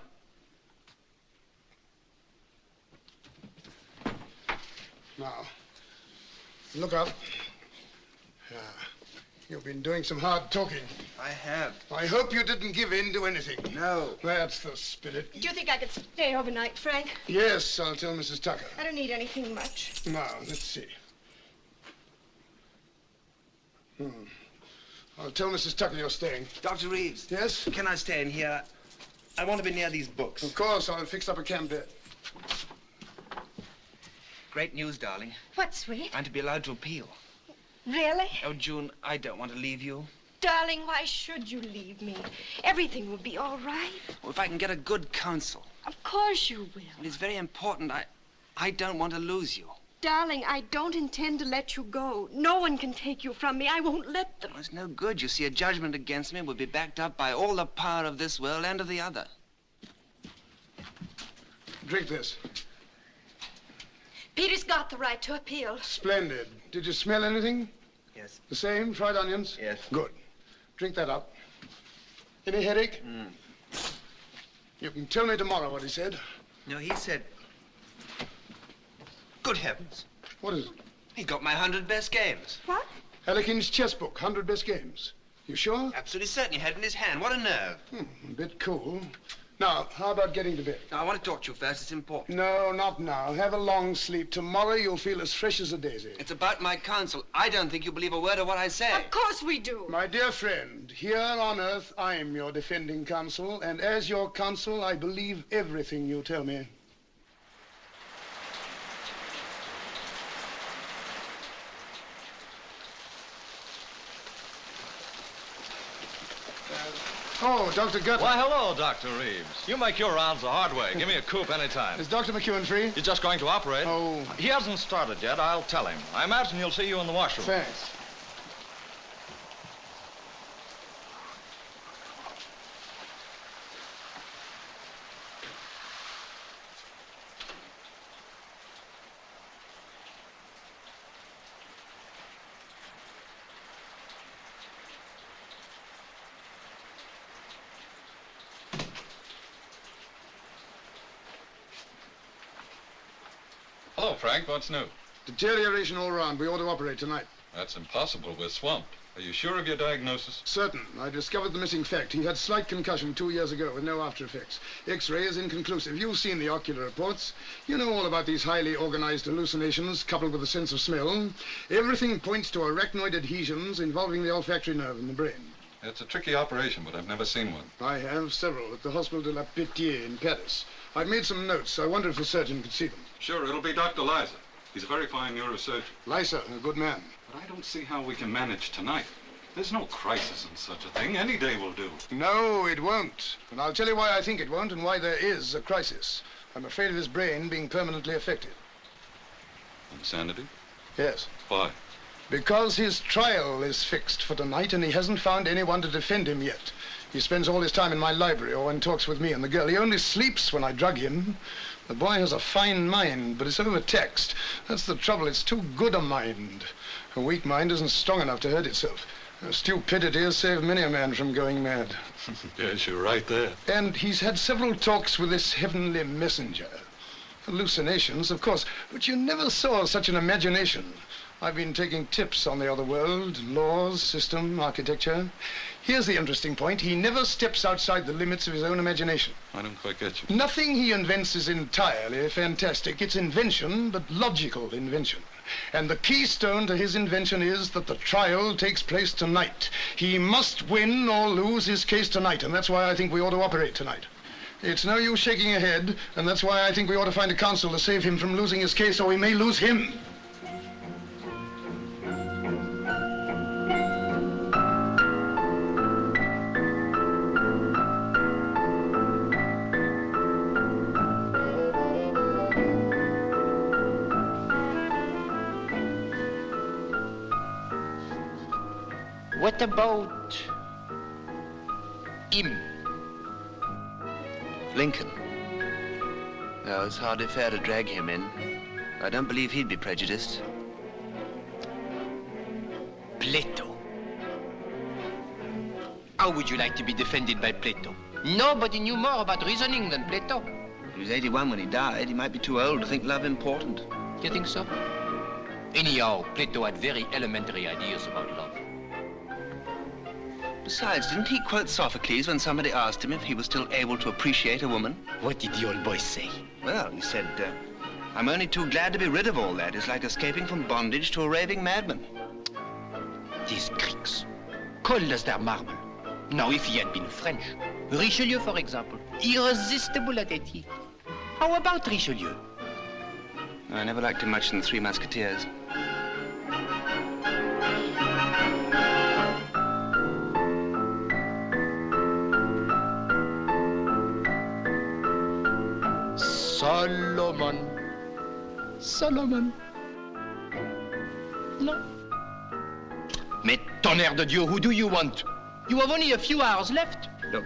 Now, look up. You've been doing some hard talking.
I have.
I hope you didn't give in to anything.
No.
That's the spirit.
Do you think I could stay overnight, Frank?
Yes, I'll tell Mrs. Tucker.
I don't need anything much.
Now, let's see. I'll tell Mrs. Tucker you're staying.
Dr. Reeves.
Yes?
Can I stay in here? I want to be near these books.
Of course, I'll fix up a camp bed.
Great news, darling.
What, sweet?
I'm to be allowed to appeal.
Really?
Oh, June, I don't want to leave you.
Darling, why should you leave me? Everything will be all right.
Well, if I can get a good counsel.
Of course you will.
It is very important. I don't want to lose you.
Darling, I don't intend to let you go. No one can take you from me. I won't let them.
Well, it's no good. You see, a judgment against me would be backed up by all the power of this world and of the other.
Drink this.
Peter's got the right to appeal.
Splendid. Did you smell anything?
Yes.
The same? Fried onions?
Yes.
Good. Drink that up. Any headache? You can tell me tomorrow what he said.
No, he said... Good heavens.
What is it?
He got my 100 best games.
What?
Alekin's chess book, 100 best games. You sure?
Absolutely certain. He had it in his hand. What a nerve.
A bit cool. Now, how about getting to bed?
Now, I want to talk to you first. It's important.
No, not now. Have a long sleep. Tomorrow you'll feel as fresh as a daisy.
It's about my counsel. I don't think you believe a word of what I say.
Of course we do.
My dear friend, here on Earth, I'm your defending counsel, and as your counsel, I believe everything you tell me. Oh, Dr. Guthrie.
Why, hello, Dr. Reeves. You make your rounds the hard way. Give me a coupe anytime.
Is Dr. McEwen free?
He's just going to operate.
Oh.
He hasn't started yet. I'll tell him. I imagine he'll see you in the washroom.
Thanks.
Hello, Frank. What's new?
Deterioration all around. We ought to operate tonight.
That's impossible. We're swamped. Are you sure of your diagnosis?
Certain. I discovered the missing fact. He had slight concussion 2 years ago with no after effects. X-ray is inconclusive. You've seen the ocular reports. You know all about these highly organized hallucinations coupled with a sense of smell. Everything points to arachnoid adhesions involving the olfactory nerve in the brain.
It's a tricky operation, but I've never seen one.
I have several at the Hospital de la Pitié in Paris. I've made some notes. I wonder if the surgeon could see them.
Sure, it'll be Dr. Liza. He's a very fine neurosurgeon.
Liza, a good man.
But I don't see how we can manage tonight. There's no crisis in such a thing. Any day will do.
No, it won't. And I'll tell you why I think it won't and why there is a crisis. I'm afraid of his brain being permanently affected.
Insanity?
Yes.
Why?
Because his trial is fixed for tonight and he hasn't found anyone to defend him yet. He spends all his time in my library or when talks with me and the girl. He only sleeps when I drug him. The boy has a fine mind, but it's overtaxed. That's the trouble. It's too good a mind. A weak mind isn't strong enough to hurt itself. Stupidity has saved many a man from going mad.
Yes, you're right there.
And he's had several talks with this heavenly messenger. Hallucinations, of course, but you never saw such an imagination. I've been taking tips on the other world, laws, system, architecture. Here's the interesting point. He never steps outside the limits of his own imagination.
I don't quite get you.
Nothing he invents is entirely fantastic. It's invention, but logical invention. And the keystone to his invention is that the trial takes place tonight. He must win or lose his case tonight, and that's why I think we ought to operate tonight. It's no use shaking your head, and that's why I think we ought to find a counsel to save him from losing his case, or we may lose him.
What about him?
Lincoln. No, it's hardly fair to drag him in. I don't believe he'd be prejudiced.
Plato. How would you like to be defended by Plato? Nobody knew more about reasoning than Plato.
He was 81 when he died. He might be too old to think love important.
You think so? Anyhow, Plato had very elementary ideas about love.
Besides, didn't he quote Sophocles when somebody asked him if he was still able to appreciate a woman?
What did the old boy say?
Well, he said, I'm only too glad to be rid of all that. It's like escaping from bondage to a raving madman.
These Greeks, cold as their marble. Now, if he had been French, Richelieu, for example, irresistible at 80. How about Richelieu?
I never liked him much in the Three Musketeers.
Solomon. No. Mais tonnerre de Dieu, who do you want? You have only a few hours left.
Look,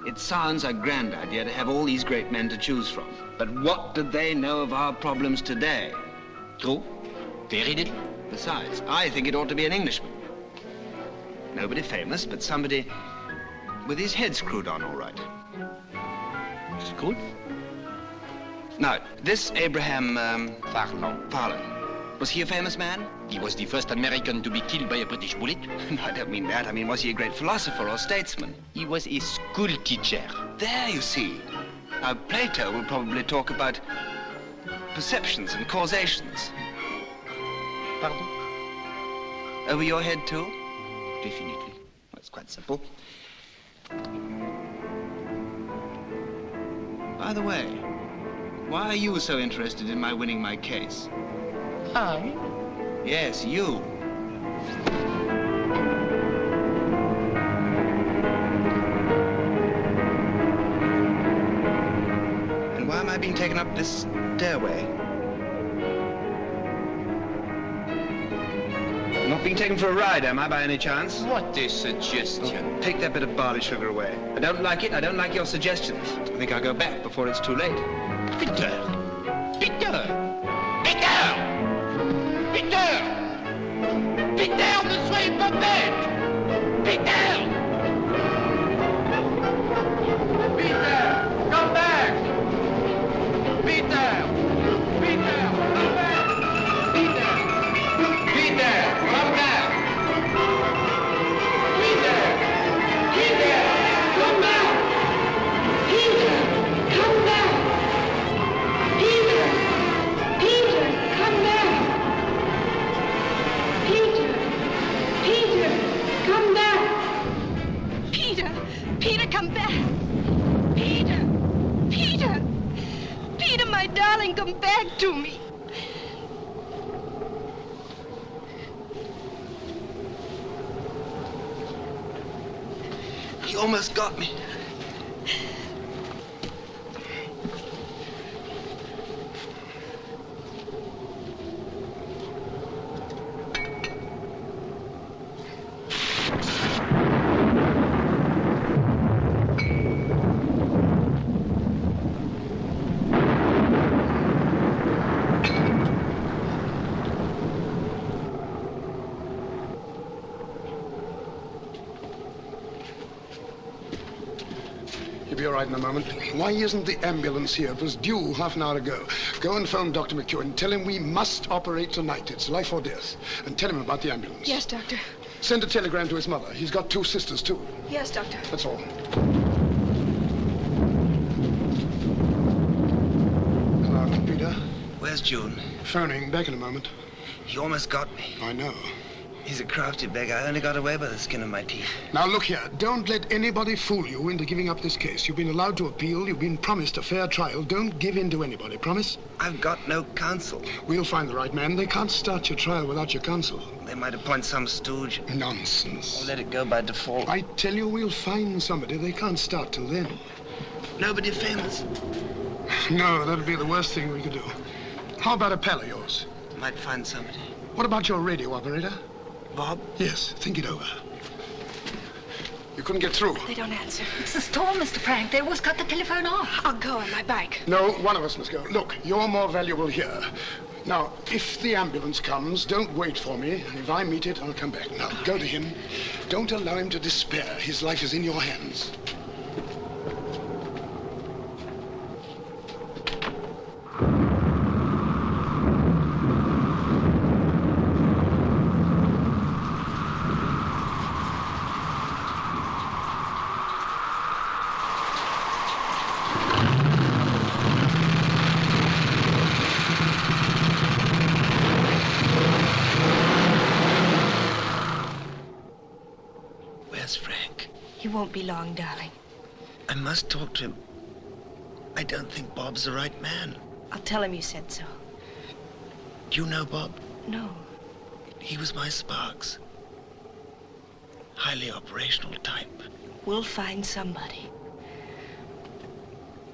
it sounds a grand idea to have all these great men to choose from. But what do they know of our problems today?
True. Very little.
Besides, I think it ought to be an Englishman. Nobody famous, but somebody with his head screwed on all right.
Screwed?
Now, this Abraham,
Farlan.
Was he a famous man?
He was the first American to be killed by a British bullet.
No, I don't mean that. I mean, was he a great philosopher or statesman?
He was a school teacher.
There, you see. Now, Plato will probably talk about perceptions and causations.
Pardon?
Over your head, too?
Definitely.
That's quite simple. By the way, why are you so interested in my winning my case?
I?
Yes, you. And why am I being taken up this stairway? I'm not being taken for a ride, am I, by any chance?
What a suggestion.
Oh, take that bit of barley sugar away. I don't like it. I don't like your suggestions. I think I'll go back before it's too late.
Peter! Peter! Peter! Peter! Peter, ne soyez pas bête! Peter! Peter, come back! Peter! Peter, come back! Peter! Peter, come back! Peter! Peter, come back!
Peter, come back! Peter! Peter, come back! Peter! Peter, come back! Peter! Peter, come back! Peter! Peter! Peter, my darling, come back to me!
He almost got me.
be all right in a moment. Why isn't the ambulance here? It was due half an hour ago. Go and phone Dr. McEwen. Tell him we must operate tonight. It's life or death. And tell him about the ambulance.
Yes, Doctor.
Send a telegram to his mother. He's got 2 sisters, too.
Yes, Doctor.
That's all. Hello, Peter.
Where's June?
Phoning. Back in a moment.
He almost got me.
I know.
He's a crafty beggar. I only got away by the skin of my teeth.
Now, look here. Don't let anybody fool you into giving up this case. You've been allowed to appeal. You've been promised a fair trial. Don't give in to anybody. Promise?
I've got no counsel.
We'll find the right man. They can't start your trial without your counsel.
They might appoint some stooge.
Nonsense.
Or let it go by default.
I tell you, we'll find somebody. They can't start till then.
Nobody famous?
No, that'd be the worst thing we could do. How about a pal of yours?
Might find somebody.
What about your radio operator?
Bob?
Yes, think it over. You couldn't get through.
They don't answer.
It's the storm, Mr. Frank. They always cut the telephone off.
I'll go on my bike.
No, one of us must go. Look, you're more valuable here. Now, if the ambulance comes, don't wait for me. If I meet it, I'll come back. Now, go to him. Don't allow him to despair. His life is in your hands.
He won't be long, darling.
I must talk to him. I don't think Bob's the right man.
I'll tell him you said so.
Do you know Bob?
No.
He was my Sparks. Highly operational type.
We'll find somebody.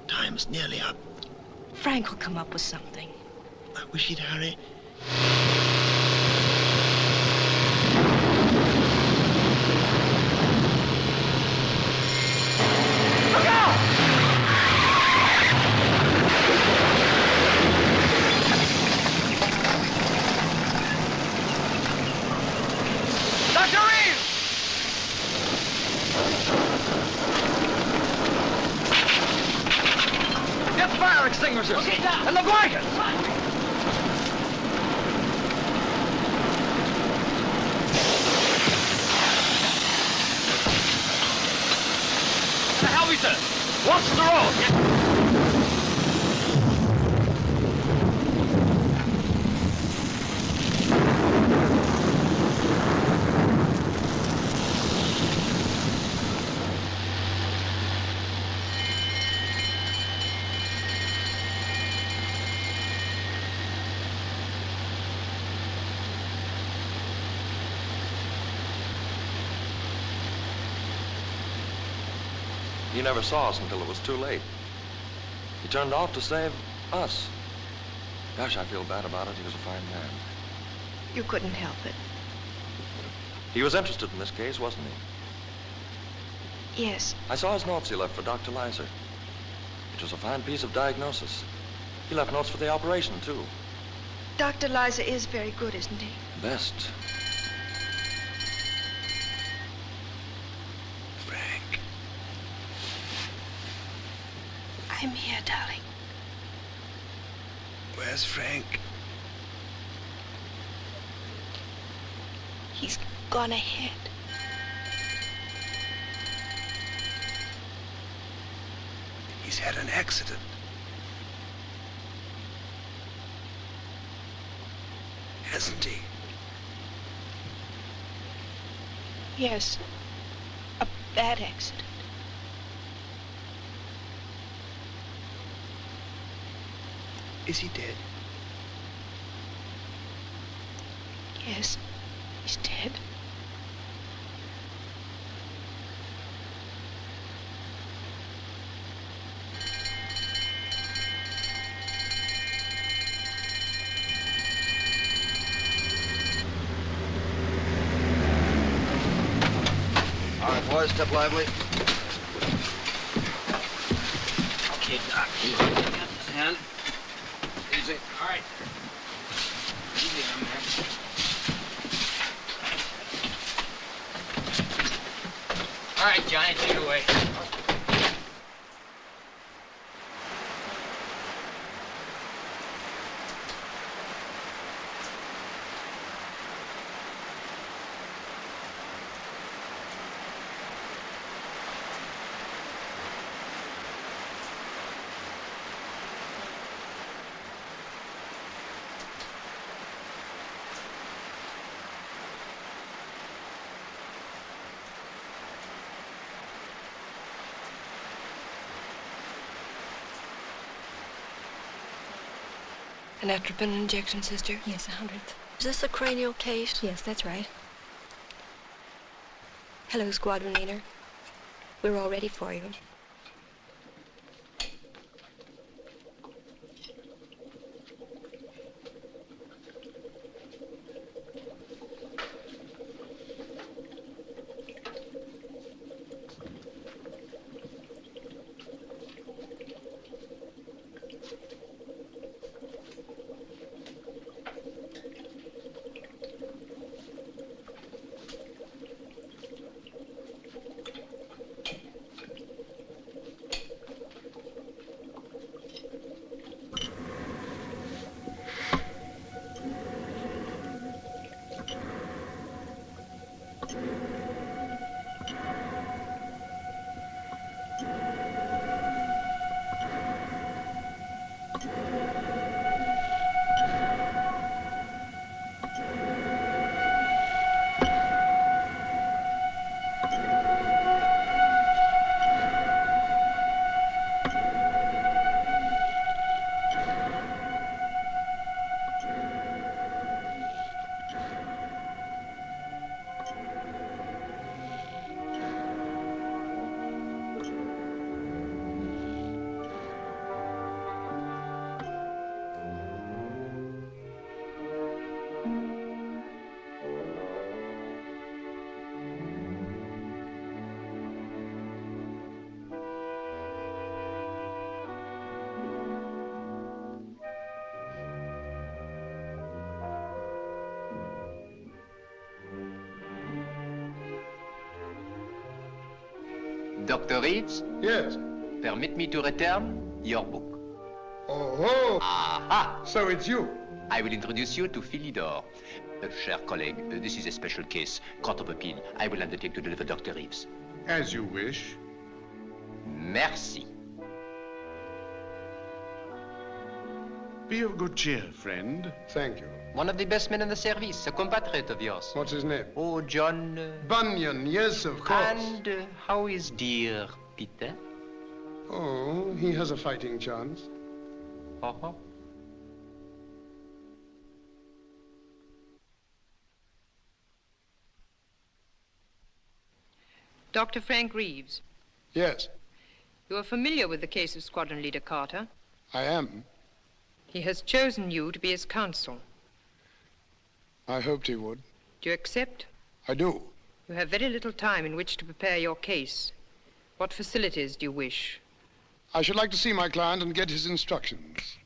Time's nearly up.
Frank will come up with something.
I wish he'd hurry.
Extinguishers. Okay, and the blankets. The hell, Vita? Watch the road.
He never saw us until it was too late. He turned off to save us. Gosh, I feel bad about it. He was a fine man.
You couldn't help it.
He was interested in this case, wasn't he?
Yes.
I saw his notes he left for Dr. Leiser. It was a fine piece of diagnosis. He left notes for the operation, too.
Dr. Leiser is very good, isn't he?
Best.
I'm here, darling.
Where's Frank?
He's gone ahead.
He's had an accident. Hasn't he?
Yes. A bad accident.
Is he dead?
Yes, he's dead.
All right, boys, step lively.
Okay, Doc. Got this hand. Easy. All right. Easy on there. All right, Johnny, take it away.
An atropine injection, sister?
Yes, 100.
Is this a cranial case?
Yes, that's right.
Hello, squadron leader. We're all ready for you.
Dr. Reeves?
Yes?
Permit me to return your book.
Oh!
Aha!
So it's you?
I will introduce you to Philidor. Cher colleague, this is a special case, court of appeal. I will undertake to deliver Dr. Reeves.
As you wish.
Merci.
Be of good cheer, friend. Thank you.
One of the best men in the service, a compatriot of yours.
What's his name?
Oh, John...
Bunyan, yes, of course.
And how is dear Peter?
Oh, he has a fighting chance.
Uh-huh.
Dr. Frank Reeves.
Yes.
You are familiar with the case of Squadron Leader Carter.
I am.
He has chosen you to be his counsel.
I hoped he would.
Do you accept?
I do.
You have very little time in which to prepare your case. What facilities do you wish?
I should like to see my client and get his instructions.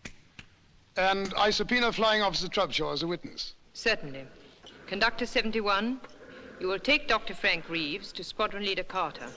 And I subpoena Flying Officer Trubshaw as a witness.
Certainly. Conductor 71, you will take Dr. Frank Reeves to Squadron Leader Carter.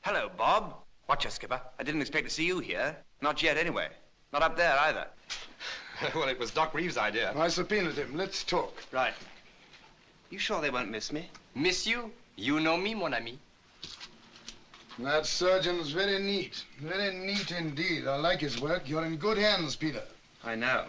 Hello, Bob. Watcha, Skipper. I didn't expect to see you here. Not yet, anyway. Not up there, either.
Well, it was Doc Reeves' idea.
I subpoenaed him. Let's talk.
Right. You sure they won't miss me?
Miss you? You know me, mon ami.
That surgeon's very neat. Very neat indeed. I like his work. You're in good hands, Peter.
I know.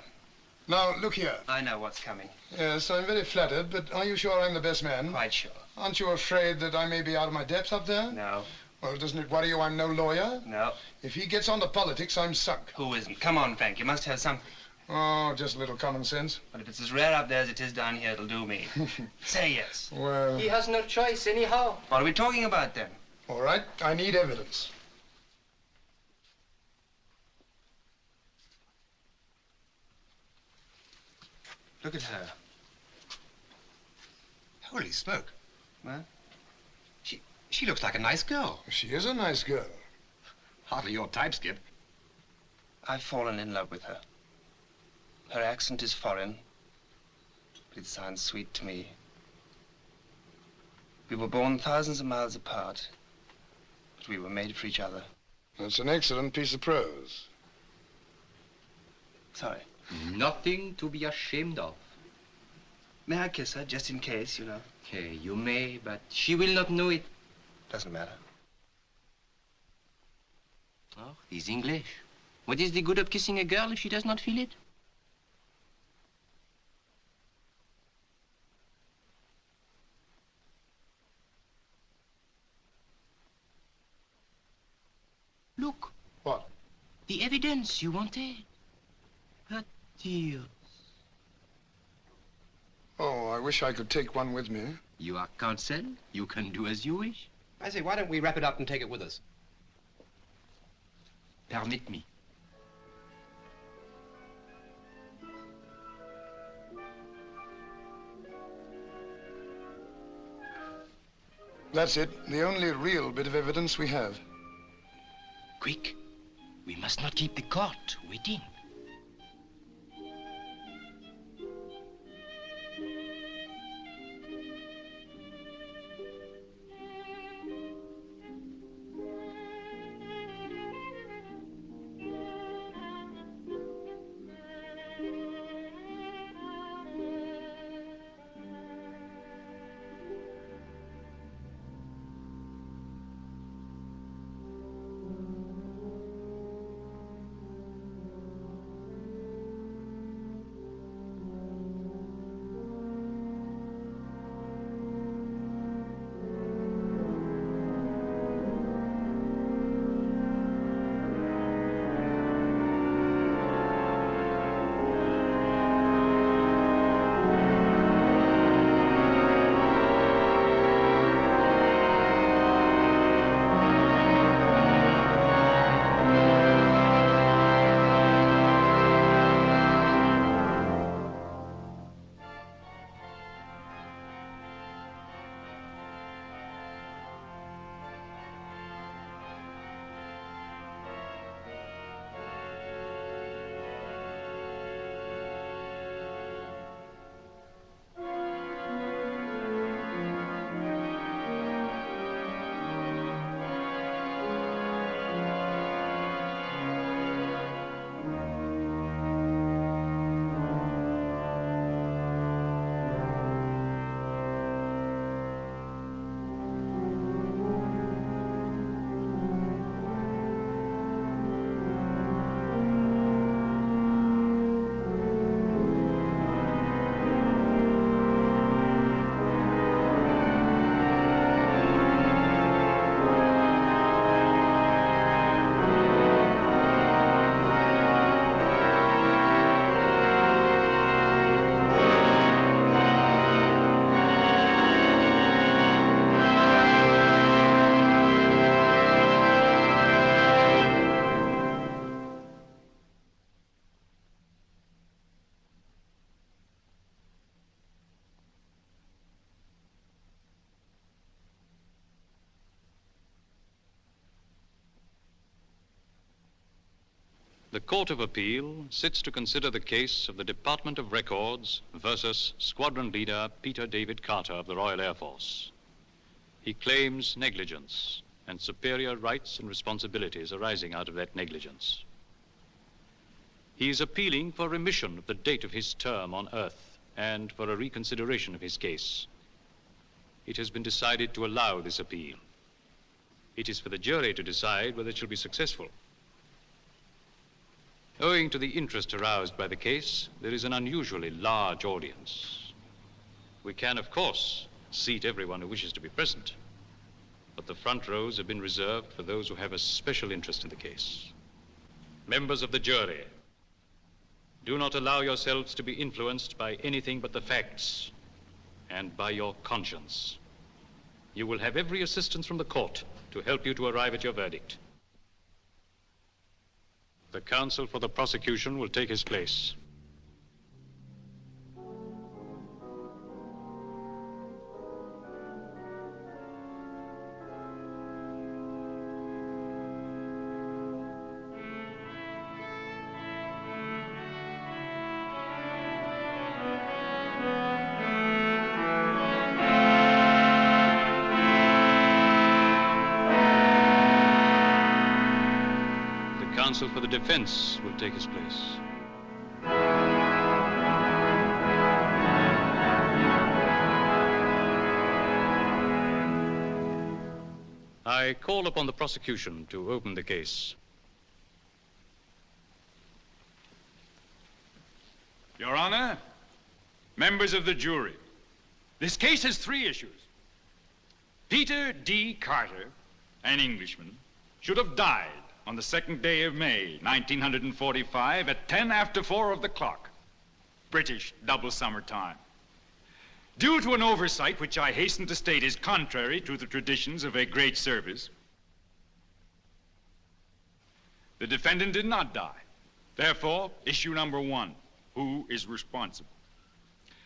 Now, look here.
I know what's coming.
Yes, I'm very flattered, but are you sure I'm the best man?
Quite sure.
Aren't you afraid that I may be out of my depth up there?
No.
Well, doesn't it worry you I'm no lawyer?
No.
If he gets on to politics, I'm sunk.
Who isn't? Come on, Frank. You must have something.
Oh, just a little common sense.
But if it's as rare up there as it is down here, it'll do me. Say yes.
Well...
He has no choice anyhow.
What are we talking about, then?
All right. I need evidence.
Look at her.
Holy smoke. Well, she looks like a nice girl.
She is a nice girl.
Hardly your type, Skip.
I've fallen in love with her. Her accent is foreign, but it sounds sweet to me. We were born thousands of miles apart, but we were made for each other.
That's an excellent piece of prose.
Sorry.
Nothing to be ashamed of.
May I kiss her, just in case, you know?
Okay, you may, but she will not know it.
Doesn't matter.
Oh, he's English. What is the good of kissing a girl if she does not feel it? Look.
What?
The evidence you wanted. Her tears.
Oh, I wish I could take one with me.
You are counsel. You can do as you wish.
I say, why don't we wrap it up and take it with us?
Permit me.
That's it. The only real bit of evidence we have.
Quick. We must not keep the court waiting.
The Court of Appeal sits to consider the case of the Department of Records versus Squadron Leader Peter David Carter of the Royal Air Force. He claims negligence and superior rights and responsibilities arising out of that negligence. He is appealing for remission of the date of his term on Earth and for a reconsideration of his case. It has been decided to allow this appeal. It is for the jury to decide whether it shall be successful. Owing to the interest aroused by the case, there is an unusually large audience. We can, of course, seat everyone who wishes to be present, but the front rows have been reserved for those who have a special interest in the case. Members of the jury, do not allow yourselves to be influenced by anything but the facts and by your conscience. You will have every assistance from the court to help you to arrive at your verdict. The counsel for the prosecution will take his place. counsel for the defense will take his place. I call upon the prosecution to open the case.
Your Honor, members of the jury, this case has three issues. Peter D. Carter, an Englishman, should have died on the 2nd day of May, 1945, at 10 after 4 of the clock, British double summer time. Due to an oversight which I hasten to state is contrary to the traditions of a great service, the defendant did not die. Therefore, issue number 1, who is responsible?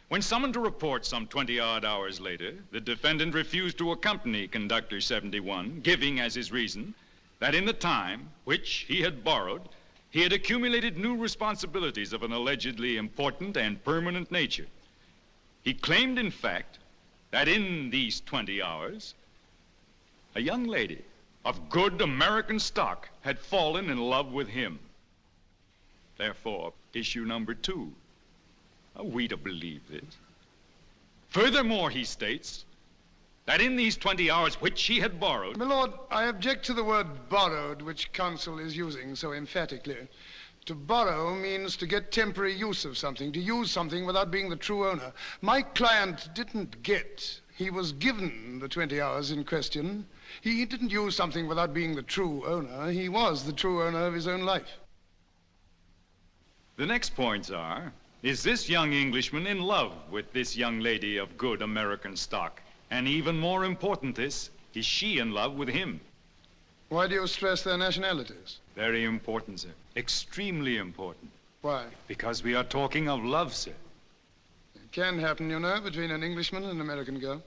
When summoned to report some 20-odd hours later, the defendant refused to accompany Conductor 71, giving as his reason that in the time which he had borrowed, he had accumulated new responsibilities of an allegedly important and permanent nature. He claimed, in fact, that in these 20 hours, a young lady of good American stock had fallen in love with him. Therefore, issue number 2. Are we to believe this? Furthermore, he states that in these 20 hours which he had borrowed...
My lord, I object to the word borrowed, which counsel is using so emphatically. To borrow means to get temporary use of something, to use something without being the true owner. My client didn't get. He was given the 20 hours in question. He didn't use something without being the true owner. He was the true owner of his own life.
The next points are, is this young Englishman in love with this young lady of good American stock? And even more important this, is she in love with him?
Why do you stress their nationalities?
Very important, sir. Extremely important.
Why?
Because we are talking of love, sir.
It can happen, you know, between an Englishman and an American girl.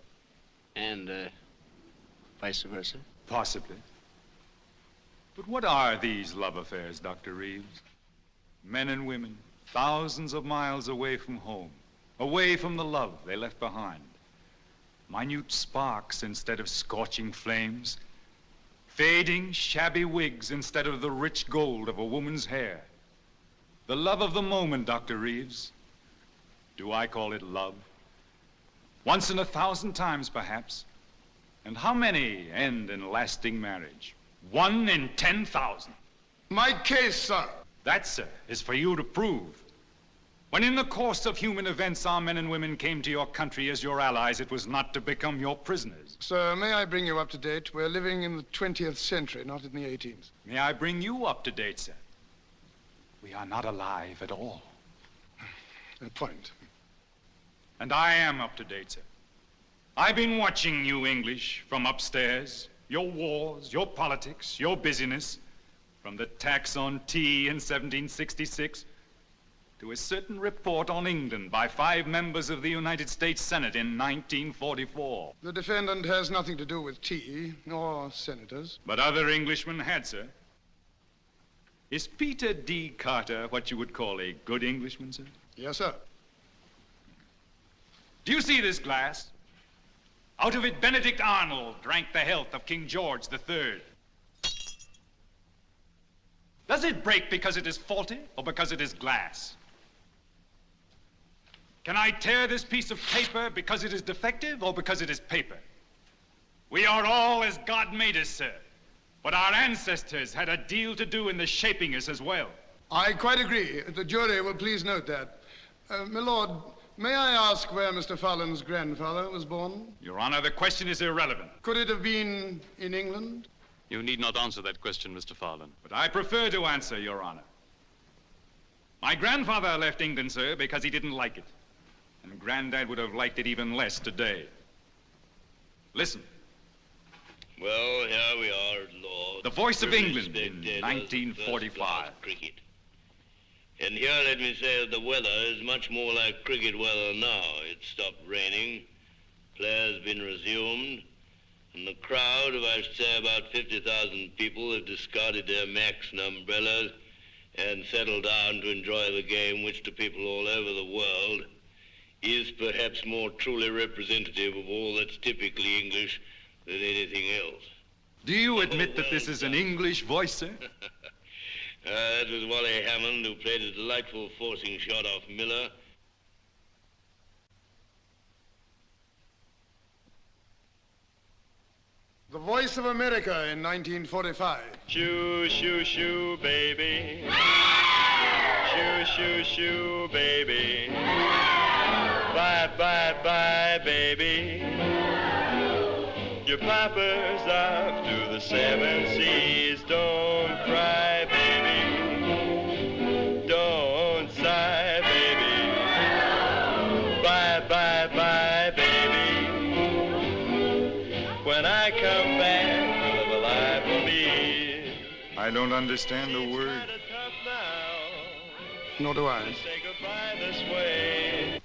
And, vice versa?
Possibly. But what are these love affairs, Dr. Reeves? Men and women, thousands of miles away from home, away from the love they left behind. Minute sparks instead of scorching flames, fading, shabby wigs instead of the rich gold of a woman's hair. The love of the moment, Dr. Reeves. Do I call it love? Once in 1,000 times, perhaps. And how many end in lasting marriage? 1 in 10,000.
My case, sir.
That, sir, is for you to prove. When in the course of human events our men and women came to your country as your allies, it was not to become your prisoners.
Sir, may I bring you up to date? We're living in the 20th century, not in the 18th.
May I bring you up to date, sir? We are not alive at all.
A point.
And I am up to date, sir. I've been watching you English from upstairs, your wars, your politics, your busyness, from the tax on tea in 1766 to a certain report on England by 5 members of the United States Senate in 1944.
The defendant has nothing to do with tea, nor senators.
But other Englishmen had, sir. Is Peter D. Carter what you would call a good Englishman, sir?
Yes, sir.
Do you see this glass? Out of it, Benedict Arnold drank the health of King George III. Does it break because it is faulty or because it is glass? Can I tear this piece of paper because it is defective or because it is paper? We are all as God made us, sir. But our ancestors had a deal to do in the shaping us as well.
I quite agree. The jury will please note that. My lord, may I ask where Mr. Fallon's grandfather was born?
Your Honor, the question is irrelevant.
Could it have been in England?
You need not answer that question, Mr. Fallon.
But I prefer to answer, Your Honor. My grandfather left England, sir, because he didn't like it. And Granddad would have liked it even less today. Listen.
Well, here we are, Lord.
The Voice of England in 1945.
Cricket. And here let me say that the weather is much more like cricket weather now. It's stopped raining, players been resumed, and the crowd of, I should say, about 50,000 people have discarded their Macs and umbrellas and settled down to enjoy the game, which to people all over the world is perhaps more truly representative of all that's typically English than anything else.
Do you admit that this is an English voice, sir?
That was Wally Hammond, who played a delightful forcing shot off Miller.
The Voice of America in 1945.
Shoo, shoo, shoo, baby. Shoo, shoo, shoo, baby. Bye, bye, bye, baby. Your papa's off to the 7 seas. Don't cry, baby. Don't sigh, baby. Bye, bye, bye, baby. When I come back, we'll live a life for me.
I don't understand the word.
Nor do I.
Say goodbye this way.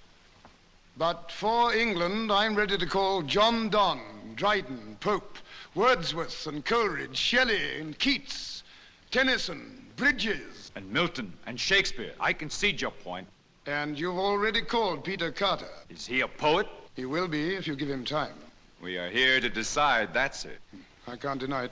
But for England, I'm ready to call John Donne, Dryden, Pope, Wordsworth and Coleridge, Shelley and Keats, Tennyson, Bridges.
And Milton and Shakespeare. I concede your point.
And you've already called Peter Carter.
Is he a poet?
He will be if you give him time.
We are here to decide, that's it.
I can't deny it.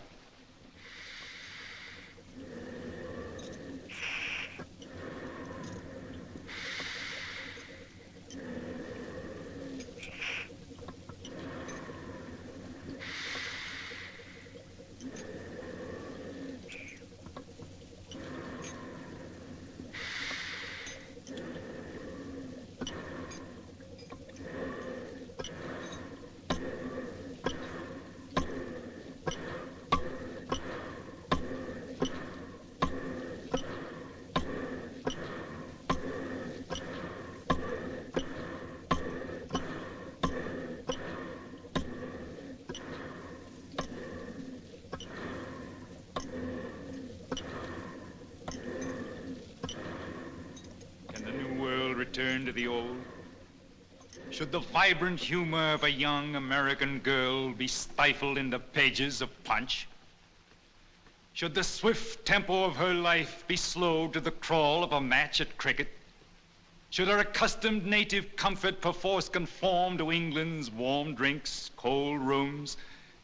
Return to the old? Should the vibrant humor of a young American girl be stifled in the pages of Punch? Should the swift tempo of her life be slowed to the crawl of a match at cricket? Should her accustomed native comfort perforce conform to England's warm drinks, cold rooms,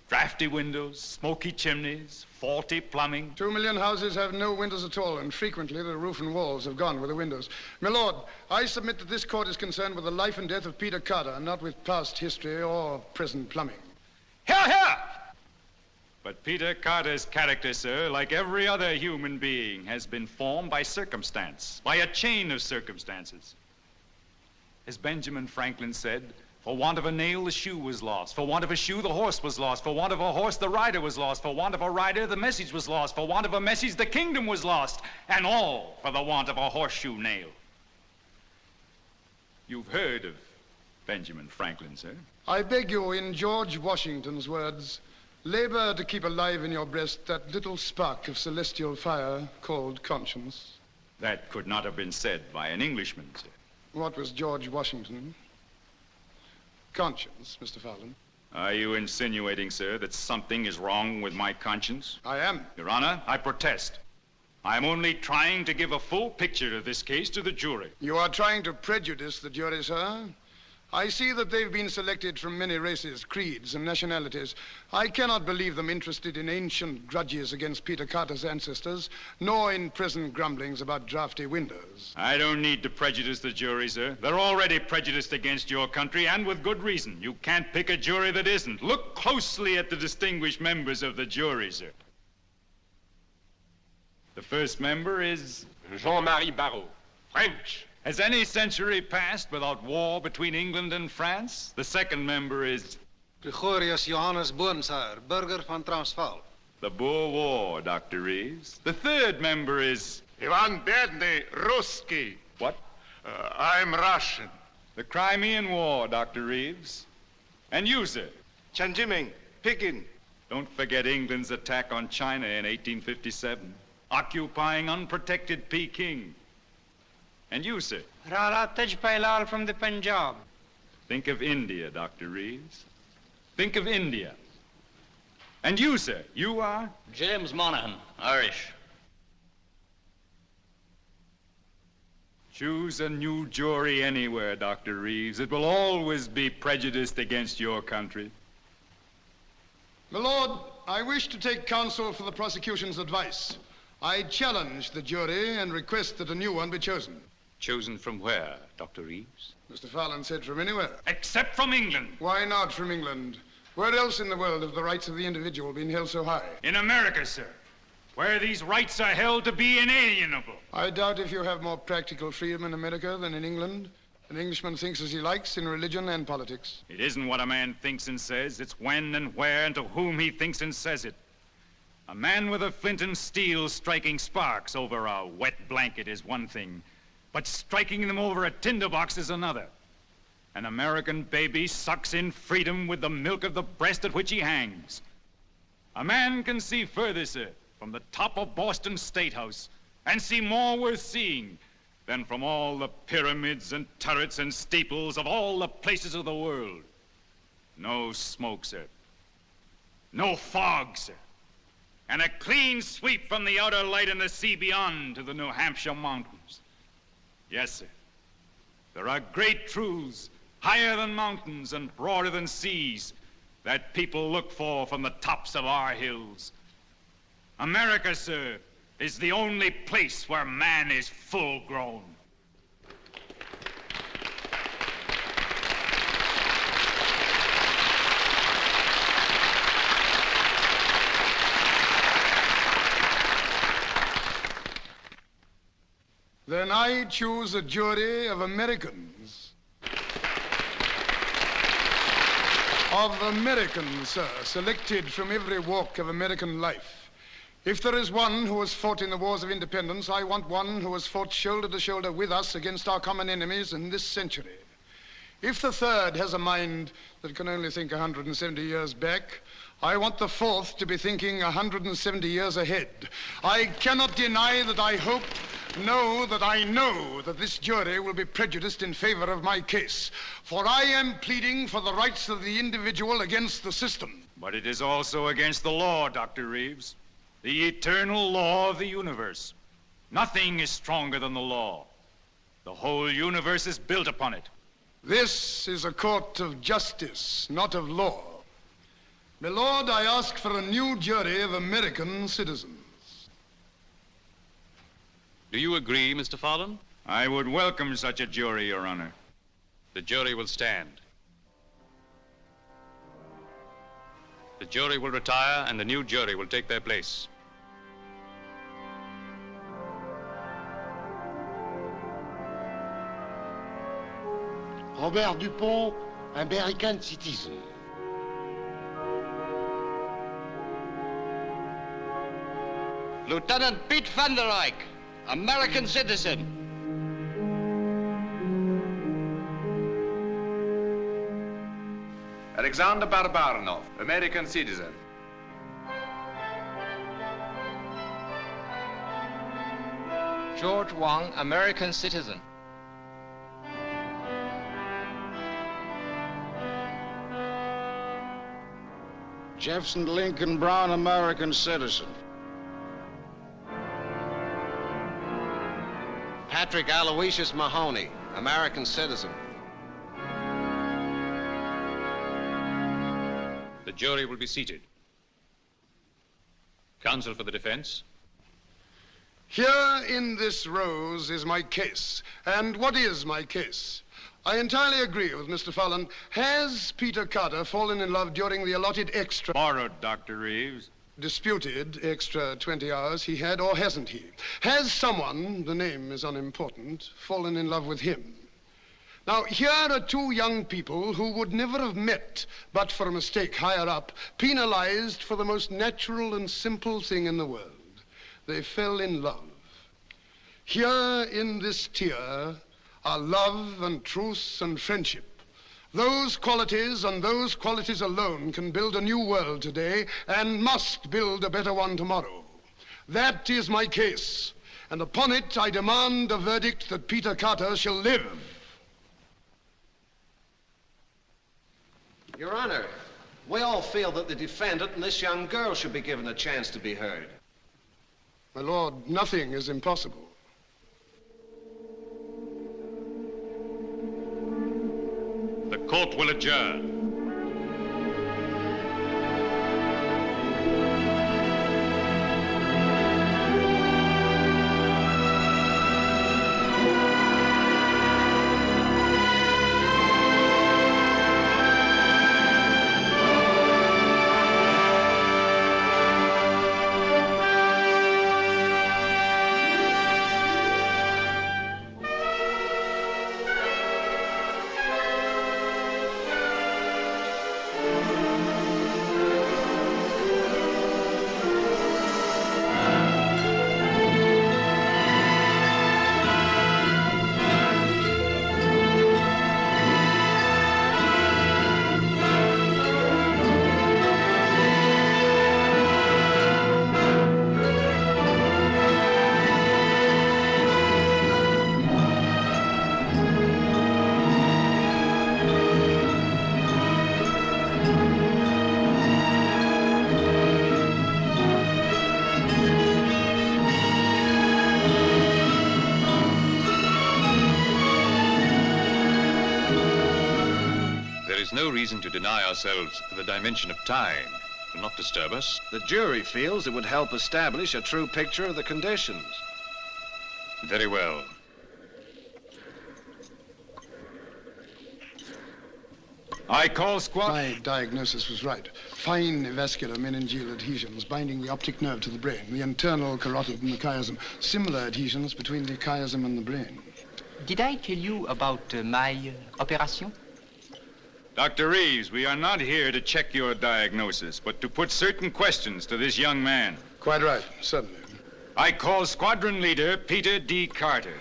drafty windows, smoky chimneys, faulty plumbing?
2 million houses have no windows at all, and frequently the roof and walls have gone with the windows. My lord, I submit that this court is concerned with the life and death of Peter Carter, not with past history or present plumbing.
Hear, hear! But Peter Carter's character, sir, like every other human being, has been formed by circumstance, by a chain of circumstances. As Benjamin Franklin said, for want of a nail, the shoe was lost. For want of a shoe, the horse was lost. For want of a horse, the rider was lost. For want of a rider, the message was lost. For want of a message, the kingdom was lost. And all for the want of a horseshoe nail. You've heard of Benjamin Franklin, sir?
I beg you, in George Washington's words, labor to keep alive in your breast that little spark of celestial fire called conscience.
That could not have been said by an Englishman, sir.
What was George Washington? Conscience, Mr. Fowler.
Are you insinuating, sir, that something is wrong with my conscience?
I am.
Your Honor, I protest. I'm only trying to give a full picture of this case to the jury.
You are trying to prejudice the jury, sir? I see that they've been selected from many races, creeds, and nationalities. I cannot believe them interested in ancient grudges against Peter Carter's ancestors, nor in present grumblings about drafty windows.
I don't need to prejudice the jury, sir. They're already prejudiced against your country, and with good reason. You can't pick a jury that isn't. Look closely at the distinguished members of the jury, sir. The first member is
Jean-Marie Barrault, French.
Has any century passed without war between England and France? The second member is
Gregorius Johannes Boonshuyer, burger van Transvaal.
The Boer War, Dr. Reeves. The third member is
Ivan Bedny, Ruski.
What?
I'm Russian.
The Crimean War, Dr. Reeves. And you, sir?
Chanjiming, Peking.
Don't forget England's attack on China in 1857, occupying unprotected Peking. And you, sir?
Rara Tejpailal from the Punjab.
Think of India, Dr. Reeves. Think of India. And you, sir? You are?
James Monaghan, Irish.
Choose a new jury anywhere, Dr. Reeves. It will always be prejudiced against your country.
My lord, I wish to take counsel for the prosecution's advice. I challenge the jury and request that a new one be chosen.
Chosen from where, Dr. Reeves?
Mr. Fallon said from anywhere.
Except from England.
Why not from England? Where else in the world have the rights of the individual been held so high?
In America, sir, where these rights are held to be inalienable.
I doubt if you have more practical freedom in America than in England. An Englishman thinks as he likes in religion and politics.
It isn't what a man thinks and says. It's when and where and to whom he thinks and says it. A man with a flint and steel striking sparks over a wet blanket is one thing, but striking them over a tinderbox is another. An American baby sucks in freedom with the milk of the breast at which he hangs. A man can see further, sir, from the top of Boston State House, and see more worth seeing than from all the pyramids and turrets and steeples of all the places of the world. No smoke, sir. No fog, sir. And a clean sweep from the outer light and the sea beyond to the New Hampshire mountains. Yes, sir. There are great truths, higher than mountains and broader than seas, that people look for from the tops of our hills. America, sir, is the only place where man is full grown.
Then I choose a jury of Americans. Of Americans, sir, selected from every walk of American life. If there is one who has fought in the wars of independence, I want one who has fought shoulder to shoulder with us against our common enemies in this century. If the third has a mind that can only think 170 years back, I want the fourth to be thinking 170 years ahead. I cannot deny that I hope, no, that I know that this jury will be prejudiced in favor of my case. For I am pleading for the rights of the individual against the system.
But it is also against the law, Dr. Reeves. The eternal law of the universe. Nothing is stronger than the law. The whole universe is built upon it.
This is a court of justice, not of law. My lord, I ask for a new jury of American citizens.
Do you agree, Mr. Fallon?
I would welcome such a jury, Your Honor.
The jury will stand. The jury will retire, and the new jury will take their place.
Robert Dupont, American citizen.
Lieutenant Piet van der Eyck, American citizen.
Alexander Barbarinov, American citizen.
George Wang, American citizen.
Jefferson Lincoln Brown, American citizen.
Patrick Aloysius Mahoney, American citizen.
The jury will be seated. Counsel for the defense.
Here in this rose is my case. And what is my case? I entirely agree with Mr. Fallon. Has Peter Carter fallen in love during the allotted extra...
Borrowed, Dr. Reeves.
Disputed extra 20 hours he had, or hasn't he? Has someone, the name is unimportant, fallen in love with him? Now, here are two young people who would never have met but for a mistake higher up, penalized for the most natural and simple thing in the world. They fell in love. Here in this tier are love and truth and friendship. Those qualities and those qualities alone can build a new world today and must build a better one tomorrow. That is my case, and upon it I demand a verdict that Peter Carter shall live.
Your Honor, we all feel that the defendant and this young girl should be given a chance to be heard.
My lord, nothing is impossible.
The court will adjourn. is no reason to deny ourselves the dimension of time. It will not disturb us.
The jury feels it would help establish a true picture of the conditions.
Very well.
I call squad.
My diagnosis was right. Fine vascular meningeal adhesions binding the optic nerve to the brain, the internal carotid and the chiasm. Similar adhesions between the chiasm and the brain.
Did I tell you about my operation?
Dr. Reeves, we are not here to check your diagnosis, but to put certain questions to this young man.
Quite right, certainly.
I call squadron leader Peter D. Carter.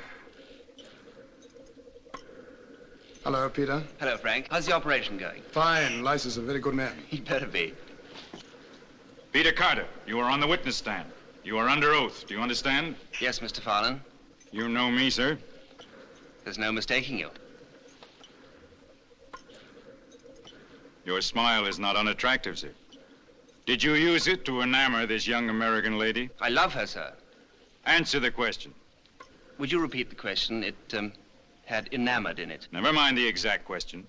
Hello, Peter.
Hello, Frank. How's the operation going?
Fine. Lice is a very good man.
He'd better be.
Peter Carter, you are on the witness stand. You are under oath. Do you understand?
Yes, Mr. Fallon.
You know me, sir?
There's no mistaking you.
Your smile is not unattractive, sir. Did you use it to enamor this young American lady?
I love her, sir.
Answer the question.
Would you repeat the question? It, had enamored in it.
Never mind the exact question.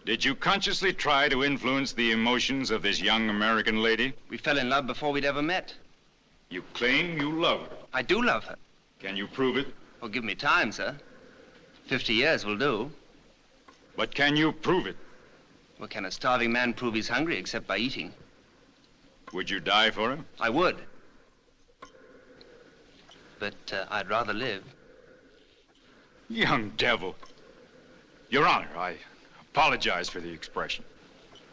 Did you consciously try to influence the emotions of this young American lady?
We fell in love before we'd ever met.
You claim you love her.
I do love her.
Can you prove it?
Well, give me time, sir. 50 years will do.
But can you prove it?
Well, can a starving man prove he's hungry except by eating?
Would you die for her?
I would. But I'd rather live.
Young devil. Your Honor, I apologize for the expression.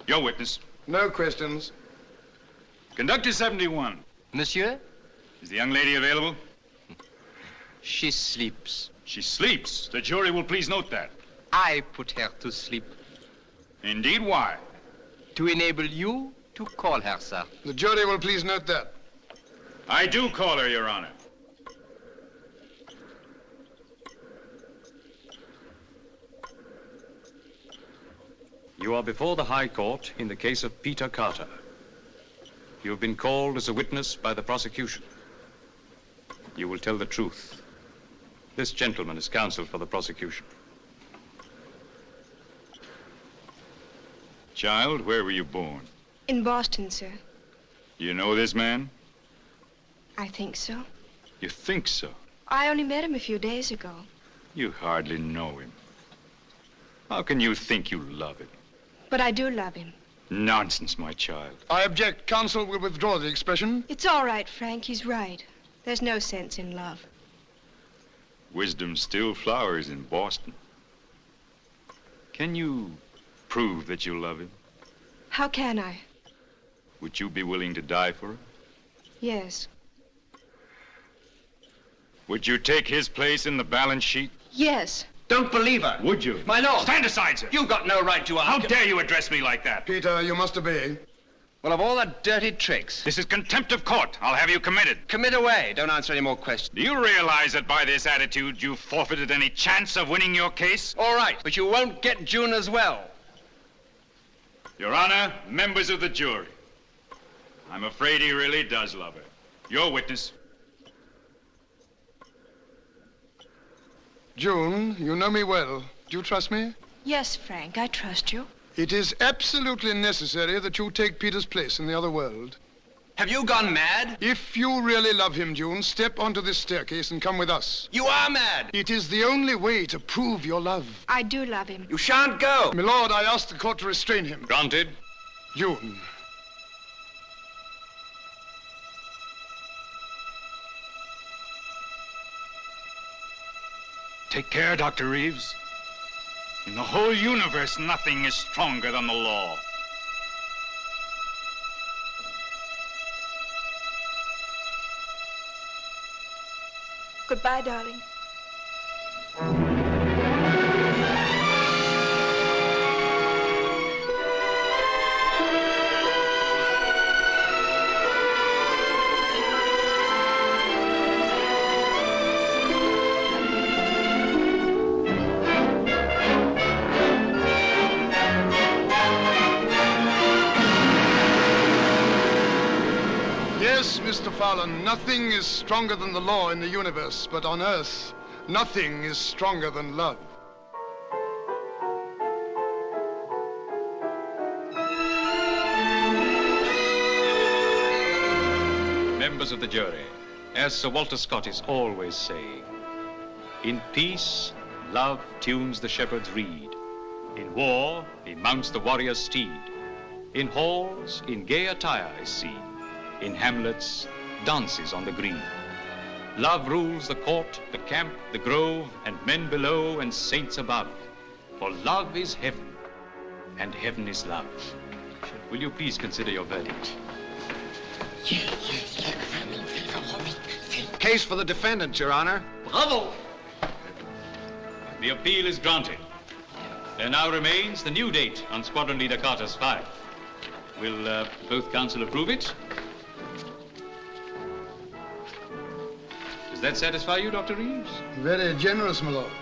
Your witness.
No questions.
Conductor 71.
Monsieur?
Is the young lady available?
She sleeps.
She sleeps. The jury will please note that.
I put her to sleep.
Indeed, why?
To enable you to call her, sir.
The jury will please note that.
I do call her, Your Honor.
You are before the High Court in the case of Peter Carter. You have been called as a witness by the prosecution. You will tell the truth. This gentleman is counsel for the prosecution.
Child, where were you born?
In Boston, sir.
You know this man?
I think so.
You think so?
I only met him a few days ago.
You hardly know him. How can you think you love him?
But I do love him.
Nonsense, my child.
I object. Counsel will withdraw the expression.
It's all right, Frank. He's right. There's no sense in love.
Wisdom still flowers in Boston. Can you prove that you love him?
How can I?
Would you be willing to die for her?
Yes.
Would you take his place in the balance sheet?
Yes.
Don't believe her.
Would you?
My lord.
Stand aside, sir.
You've got no right to ask.
How dare you address me like that?
Peter, you must obey.
Well, of all the dirty tricks.
This is contempt of court. I'll have you committed.
Commit away. Don't answer any more questions.
Do you realize that by this attitude you've forfeited any chance of winning your case?
All right, but you won't get June as well.
Your Honor, members of the jury, I'm afraid he really does love her. Your witness.
June, you know me well. Do you trust me?
Yes, Frank, I trust you.
It is absolutely necessary that you take Peter's place in the other world.
Have you gone mad?
If you really love him, June, step onto this staircase and come with us.
You are mad.
It is the only way to prove your love.
I do love him.
You shan't go.
My lord, I ask the court to restrain him.
Granted.
June.
Take care, Dr. Reeves. In the whole universe, nothing is stronger than the law.
Goodbye, darling.
Yes, Mr. Fallon, nothing is stronger than the law in the universe, but on Earth, nothing is stronger than love.
members of the jury, as Sir Walter Scott is always saying, in peace, love tunes the shepherd's reed. In war, he mounts the warrior's steed. In halls, in gay attire is seen. In hamlets, dances on the green. Love rules the court, the camp, the grove, and men below and saints above. For love is heaven, and heaven is love. Will you please consider your verdict?
Case for the defendant, Your Honor.
Bravo!
The appeal is granted. There now remains the new date on Squadron Leader Carter's file. Will both counsel approve it? Does that satisfy you, Dr. Reeves?
Very generous, my lord.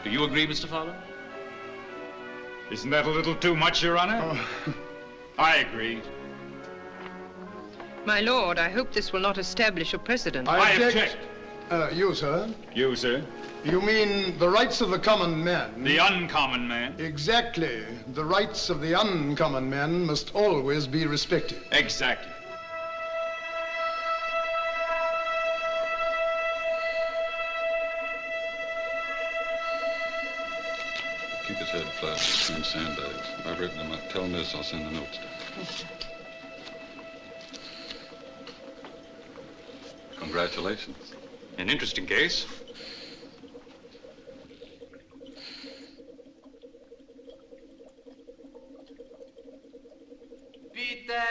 Do you agree, Mr. Fowler?
Isn't that a little too much, Your Honor?
Oh.
I agree.
My lord, I hope this will not establish a precedent.
I object.
You, sir?
You, sir?
You mean the rights of the common man?
The uncommon man?
Exactly. The rights of the uncommon man must always be respected.
Exactly.
Keep his head flat between sandbags. I've written him up. Tell him this, I'll send the notes down. Congratulations.
An interesting case.
Peter,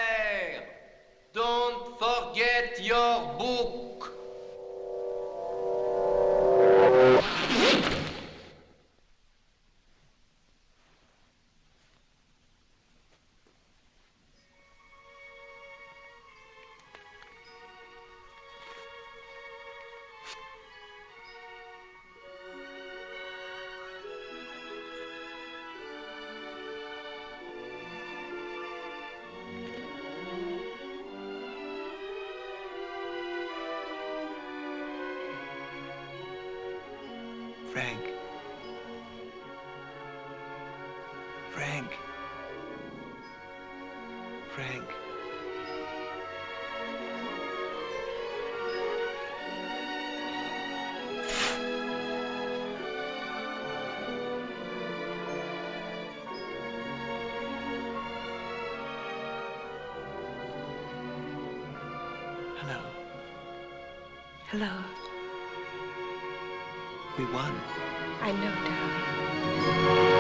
don't forget your book.
Frank. Frank. Frank. Hello.
Hello.
We won.
I know, darling.